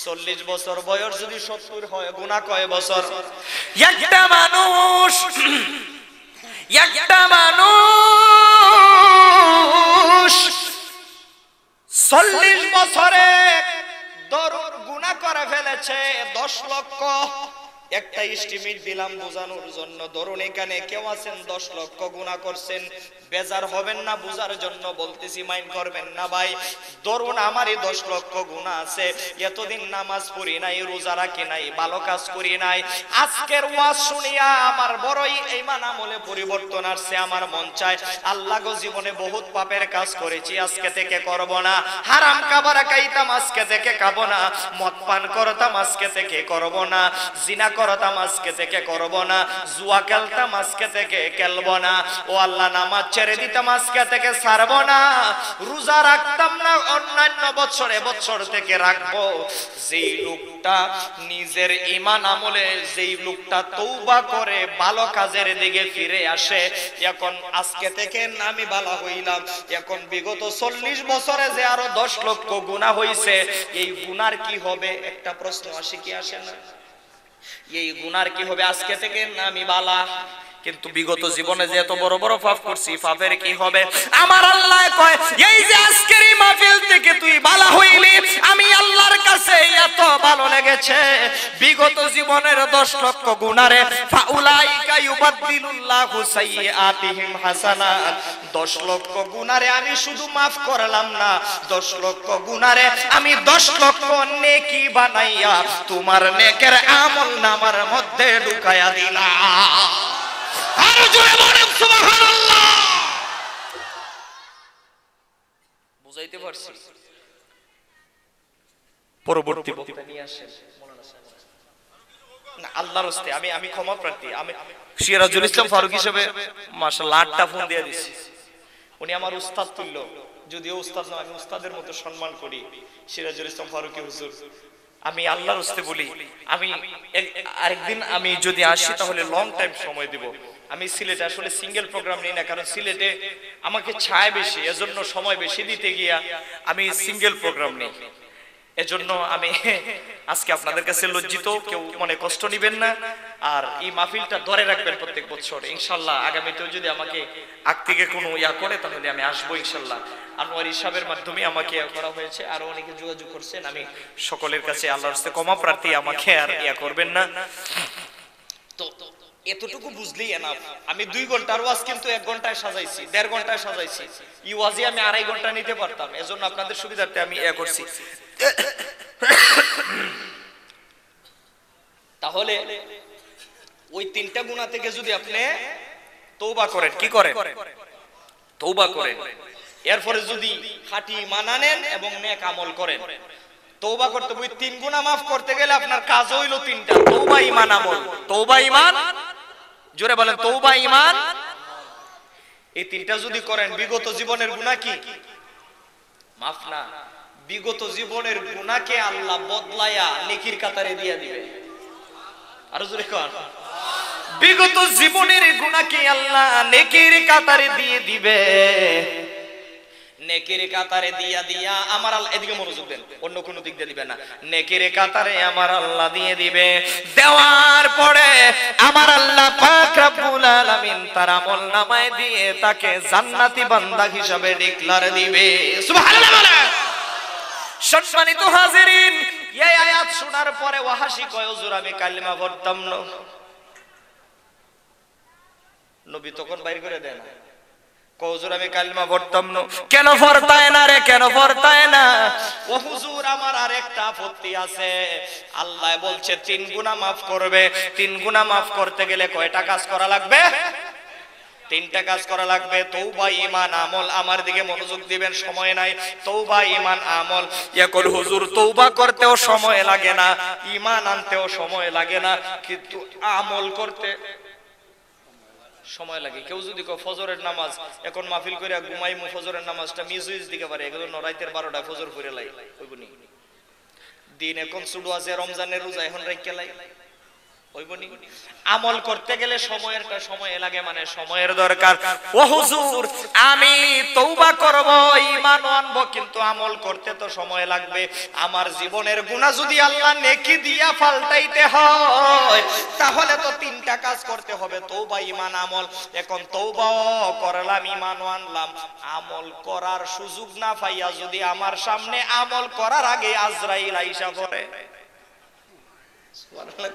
40 বছর। বয়স যদি 70 হয়, গুনাহ কয় বছর? একটা মানুষ 40 বছরে দরুদ গুনাহ করে ফেলেছে 10 লক্ষ। একটা এস্টিমেট দিলাম বোঝানোর জন্য। ধরুন এখানে কেউ আছেন 10 লক্ষ গুনাহ করছেন, বেজার হবেন না, বোঝার জন্য বলতেছি, মাইন্ড করবেন না ভাই। ধরুন আমারই 10 লক্ষ গুনাহ আছে, এতদিন নামাজ পড়ি নাই, রোজা রাখি নাই, ভালো কাজ করি নাই। আজকের ওয়াজ শুনিয়া আমার বড়ই ঈমান আমলে পরিবর্তন আসছে। আমার মন চায় আল্লাহ গো, জীবনে বহুত পাপের কাজ করেছি, আজকে থেকে করব না। হারাম খাবার খাইতাম, আজকে থেকে খাবো না। মদ পান করতাম, আজকে থেকে করব না। জিনা করতাম, আজকে থেকে করব না। জুয়া খেলতাম, আজকে থেকে খেলবো না। ও আল্লাহ, নামাজ ছেড়ে দিতাম, আজকে থেকে ছাড়বো না। রোজা রাখতাম না, অন্যান্য বছর থেকে রাখবো। যেই লোকটা নিজের ঈমান আমলে, যেই লোকটা তওবা করে ভালো কাজের দিকে ফিরে আসে, এখন আজকে থেকে আমি ভালো হইলাম। এখন বিগত 40 বছরে যে আরো 10 লক্ষ গুনাহ হইছে, এই গুনার কি হবে? একটা প্রশ্ন আসে কি আসে না? এই গুনার কি হবে? আজকে থেকে আমি বালা, কিন্তু বিগত জীবনে যে এত বড় বড় পাপ করছি, পাপের কি হবে? আমার আল্লাহ কয়, এই যে আজকের এই মাহফিল থেকে তুই বালা হইলি, আমি আল্লাহর কাছে এত ভালো লেগেছে। বিগত জীবনের 10 লক্ষ গুনারে ফাউলাইকা ইউবাদদিলুল্লাহু সাইয়্যাতিহিম হাসানাত। 10 লক্ষ গুনারে আমি শুধু মাফ করলাম না, 10 লক্ষ গুনারে আমি 10 লক্ষ নেকি বানাইয়া তোমার নেকের আমল নামার মধ্যে ঢুকায়া দিলাম। আর জোরে বলেন সুবহানাল্লাহ। বুঝাইতে পারছি? পরবর্তী বক্তা নিয়ে আসেন না, আল্লাহর রাস্তে আমি ক্ষমা প্রার্থী। আমি সিরাজুল ইসলাম ফারুক হিসেবে মাশাআল্লাহ 8টা ফোন দিয়ে দিছি। উনি আমার উস্তাদ তুল্য, যদিও উস্তাদ না, আমি উস্তাদের মতো সম্মান করি সিরাজুল ইসলাম ফারুকী হুজুর। আমি আল্লাহর রাস্তে বলি, আমি আরেকদিন আমি যদি আসি তাহলে লং টাইম সময় দিব। আমি সিলেটে আসলে সিঙ্গেল প্রোগ্রাম নিই না, কারণ সিলেটে আমাকে ছায় বেশি, এজন্য সময় বেশি দিতে গিয়া আমি সিঙ্গেল প্রোগ্রাম নিই। এজন্য আমি আজকে আপনাদের কাছে লজ্জিত, কেউ মনে কষ্ট নিবেন না। আর এই মাহফিলটা ধরে রাখবেন প্রত্যেক বছর ইনশাআল্লাহ। আগামীতেও যদি আমাকে আগ থেকে কোনো ইয়া করে তাহলে আমি আসবো ইনশাআল্লাহ। আনোয়ার ইসাবের মাধ্যমে আমাকে ইয়া করা হয়েছে, আরো অনেকে যোগাযোগ করছেন। আমি সকলের কাছে আল্লাহর কাছে ক্ষমা প্রার্থী, আমাকে আর ইয়া করবেন না। তো এতটুকু বুঝলেই এনাফ। আমি 2 ঘন্টার ওয়াজ কিন্তু 1 ঘন্টায় সাজাইছি, 1.5 ঘন্টায় সাজাইছি। এই ওয়াজে আমি 2.5 ঘন্টা নিতে পারতাম, এজন্য আপনাদের সুবিধার্থে আমি ইয়া করছি। তাহলে ওই 3টা গুনাহ থেকে যদি আপনি তওবা করেন, কি করেন? তওবা করেন। এরপরে যদি খাঁটি ঈমান আনেন এবং নেক আমল করেন, তওবা করতে ওই 3 গুনাহ maaf করতে গেলে আপনার কাজ হইল 3টা: তওবা, ঈমান, আমল। তওবা, ঈমান, জোরে বলেন তওবা, ঈমান। এই 3টা যদি করেন, বিগত জীবনের গুনাহ কি maaf না, বিগত জীবনের গুনাহকে আল্লাহ বদলায়া নেকির কাতারে দিয়ে দিবে। আরো জোরে কোন, বিগত জীবনের গুনাহকে আল্লাহ নেকির কাতারে দিয়ে দিবে। নেকির কাতারে দিয়া আমার আল্লাহ, এদিকে মনোযোগ দেন, অন্য কোনো দিক দিয়ে দিবেন না। নেকির কাতারে আমার আল্লাহ দিয়ে দিবে। দেওয়ার পরে আমার আল্লাহ পাক রব্বুল আলামিন তার আমলনামায় দিয়ে তাকে জান্নাতি বান্দা হিসেবে ডিক্লার দিবে। সুবহানাল্লাহ বলেন। সম্মানিত হাজিরিন, এই আয়াত শোনার পরে ওয়াহাশি কয়, হুজুর আমি কালিমা পড়তাম না। নবী তখন বাইর করে দেন, হুজুর আমি কালিমা পড়তাম না। কেন পড়তায় না রে, কেন পড়তায় না? ও হুজুর আমার আরেকটা আপত্তি আছে। আল্লাহ বলছে 3 গুনাহ maaf করবে। 3 গুনাহ maaf করতে গেলে কয়টা কাজ করা লাগবে? 3টা কাজ করা লাগবে: তওবা, ঈমান, আমল। আমার দিকে মনোযোগ দিবেন, সময় নাই। তওবা, ঈমান, আমল। ইয়াকুল হুজুর তওবা করতেও সময় লাগে না, ঈমান আনতেও সময় লাগে না, কিন্তু আমল করতে সময় লাগে। কেউ যদি কয় ফজরের নামাজ এখন মাহফিল করে ঘুমাইমু, ফজরের নামাজটা মিস হইজ দিকে পারে, এগুলো রাতের 12টায় ফজর পড়ে লাই হইবনি। দিন এখন শুরু আছে, রমজানের রোজা এখন রাইখা লাই ওইবনি। আমল করতে গেলে সময় লাগে, মানে সময়ের দরকার। ও হুজুর আমি তওবা করব, ঈমান আনবো, কিন্তু আমল করতে তো সময় লাগবে। আমার জীবনের গুনাহ যদি আল্লাহ নেকি দিয়া পাল্টাইতে হয় তাহলে তো তিনটা কাজ করতে হবে, তওবা, ঈমান, আমল। এখন তওবাও করলাম, ঈমানও আনলাম, আমল করার সুযোগ না পাইয়া যদি আমার সামনে আমল করার আগে আজরাইল আইসা পড়ে, সুবহানাল্লাহ,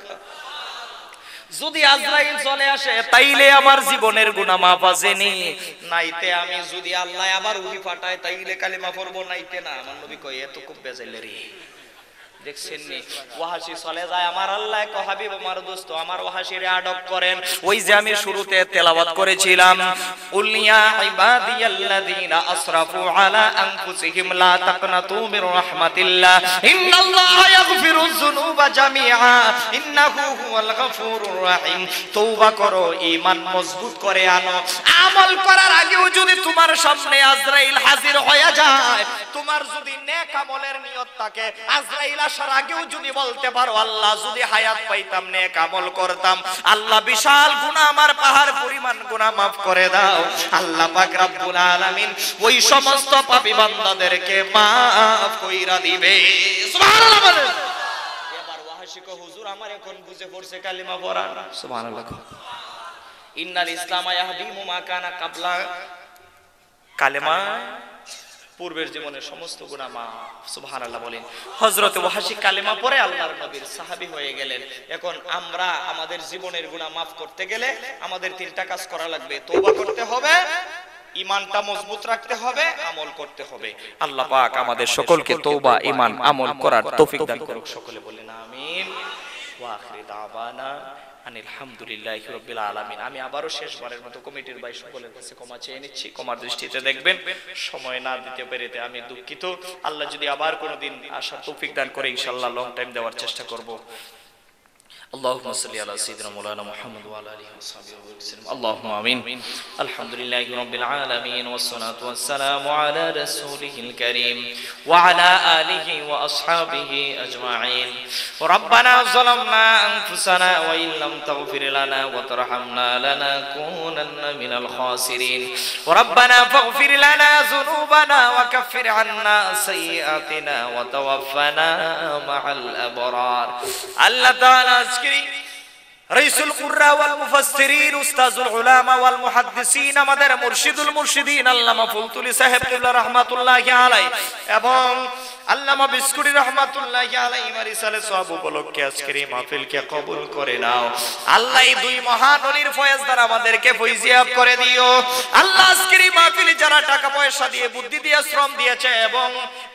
যদি আজরাইল চলে আসে তাইলে আমার জীবনের গুনাহ মাফ আসেনি, নাইতে আমি যদি আল্লাহ আবার উহি পাঠায় তাইলে কালিমা পড়বো, নাইতে না। আমার নবী কয় এত খুব বেজাইলে রে, দেখছেন নি ওয়াহাশি চলে যায়, আমার আল্লাহ কয় হাবিব আমার দোস্ত আমার ওয়াহাশিরে আদব করেন। ওই যে আমি শুরুতে তেলাওয়াত করেছিলাম, কুল ইয়া ইবাদিয়াল্লাযিনা আসরাফু আলা আনফুসিহিম লা তাকনাতু মির রাহমাতিল্লাহ ইন্নাল্লাহা ইয়াগফিরুয যুনুবা জামিআ ইন্নাহু হুয়াল গফুরুর রহিম। তওবা করো, ঈমান মজবুত করে আনো। আমল করার আগেও যদি তোমার সামনে আজরাইল হাজির হয়ে যায়, তোমার যদি নেক আমলের নিয়ত থাকে, আজরাইল আসার আগেও যদি বলতে পারো আল্লাহ যদি হায়াত পাইতাম নেক আমল করতাম, আল্লাহ বিশাল গুনাহ আমার পাহাড় পরিমাণ গুনাহ maaf করে দাও, আল্লাহ পাক রব্বুল আলামিন ওই সমস্ত পাপী বান্দাদেরকে maaf কইরা দিবে। সুবহানাল্লাহ বলেন। এবার ওয়াহাশি কো হুজুর আমার এখন বুঝে পড়ছে কালিমা পড়া। সুবহানাল্লাহ। ইন্নাল ইসলামা ইয়াহদিমু মা কানা ক্বাবলা, কালেমা পূর্বের জীবনের সমস্ত গুনাহ মাফ। সুবহানাল্লাহ বলেন। হযরত ওয়াহাশি কালেমা পড়ে আল্লাহর নবীর সাহাবী হয়ে গেলেন। এখন আমরা আমাদের জীবনের গুনাহ মাফ করতে গেলে আমাদের তিনটা কাজ করা লাগবে, তওবা করতে হবে, ঈমানটা মজবুত রাখতে হবে, আমল করতে হবে। আল্লাহ পাক আমাদের সকলকে তওবা, ঈমান, আমল করার তৌফিক দান করুক। সকলে বলেন আমিন। ওয়া আখিরি দাওয়ানা আলহামদুলিল্লাহি রাব্বিল আলামিন। আমি আবারো শেষবারের মতো কমিটির ভাই সকলের কাছে ক্ষমা চেয়ে নিচ্ছি, ক্ষমার দৃষ্টিতে দেখবেন। সময় না দিতে পেরেতে আমি দুঃখিত। আল্লাহ যদি আবার কোনোদিন আসার তৌফিক দান করে ইনশাআল্লাহ লং টাইম দেওয়ার চেষ্টা করব। اللهم صل على سيدنا مولانا محمد وعلى اله وصحبه وسلم اللهم امين. الحمد لله رب العالمين والصلاه والسلام على رسوله الكريم وعلى اله واصحابه اجمعين. ربنا ظلمنا انفسنا وان لم تغفر لنا وترحمنا لنكونن من الخاسرين. ربنا فاغفر لنا ذنوبنا وكفر عنا سيئاتنا وتوفنا مع الابرار. الله تعالى রাইসুল কুররা ওয়াল মুফাসসিরিন উস্তাজুল উলামা ওয়াল মুহাদ্দিসিন আমাদের মুর্শিদুল মুর্শিদিন আল্লামা ফুলতুলি সাহেব কিবলা রাহমাতুল্লাহি আলাইহি এবং আল্লামা বিসকুরি রাহমাতুল্লাহি আলাইহি মারিসালে সওয়াব উপলক্ষে আজকের এই মাহফিলকে কবুল করে নাও। আল্লাহ এই দুই মহান ওলির ফয়েজ দ্বারা আমাদেরকে ফয়জিয়াব করে দিও। আল্লাহ আজকের এই মাহফিলে যারা টাকা পয়সা দিয়ে, বুদ্ধি দিয়ে, শ্রম দিয়েছে এবং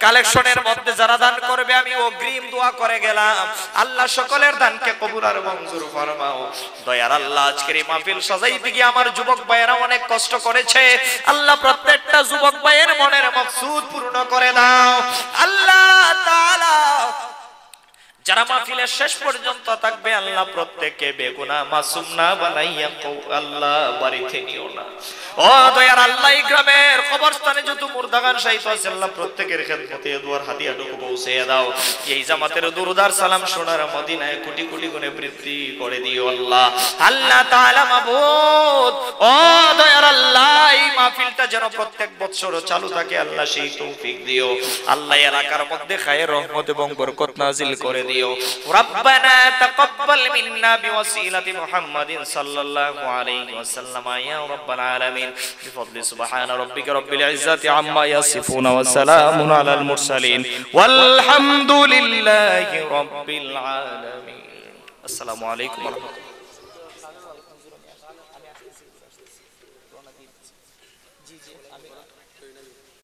কালেকশনের মধ্যে যারা দান করবে আমি অগ্রিম দোয়া করে গেলাম, আল্লাহ সকলের দানকে কবুল আর মঞ্জুর ফরমাও। দয়ার আল্লাহ আজকের এই মাহফিল সাজাইতে গিয়ে আমার যুবক ভাইয়েরা অনেক কষ্ট করেছে, আল্লাহ প্রত্যেকটা যুবক ভাইয়ের মনের মাকসুদ পূর্ণ করে দাও। আল্লাহ তাআলা যারা মাহফিলের শেষ পর্যন্ত থাকবে আল্লাহ প্রত্যেককে বেগুনাহ মাসুম না বানাইয়া আল্লাহ বাড়িতে নিও না। ও দয়ার আল্লাহ এই গ্রামের কবরস্থানে যত মুর্দাগান শাহীদ আছে আল্লাহ প্রত্যেকের খেদমতে দুয়ার হাদিয়াটুকু পৌঁছে দাও। এই জামাতের দুরুদার সালাম সোনার মদিনায় কোটি কোটি গুণে বৃদ্ধি করে দিও আল্লাহ। আল্লাহ তাআলা মাবুদ ও দয়ার আল্লাহ এই মাহফিলটা যেন প্রত্যেক বছর চালু থাকে আল্লাহ সেই তৌফিক দিও। আল্লাহ এলাকার মধ্যে খায়ের রহমত এবং বরকত নাজিল করে দিও। রব্বানা তাকাব্বাল মিন্না বিওয়াসিলাতি মুহাম্মাদিন সাল্লাল্লাহু আলাইহি ওয়াসাল্লাম ইয়া রাব্বাল আলামিন। بفضل سبحان ربك رب العزة عما يصفون وسلام على المرسلين والحمد لله رب العالمين. السلام عليكم ورحمة الله.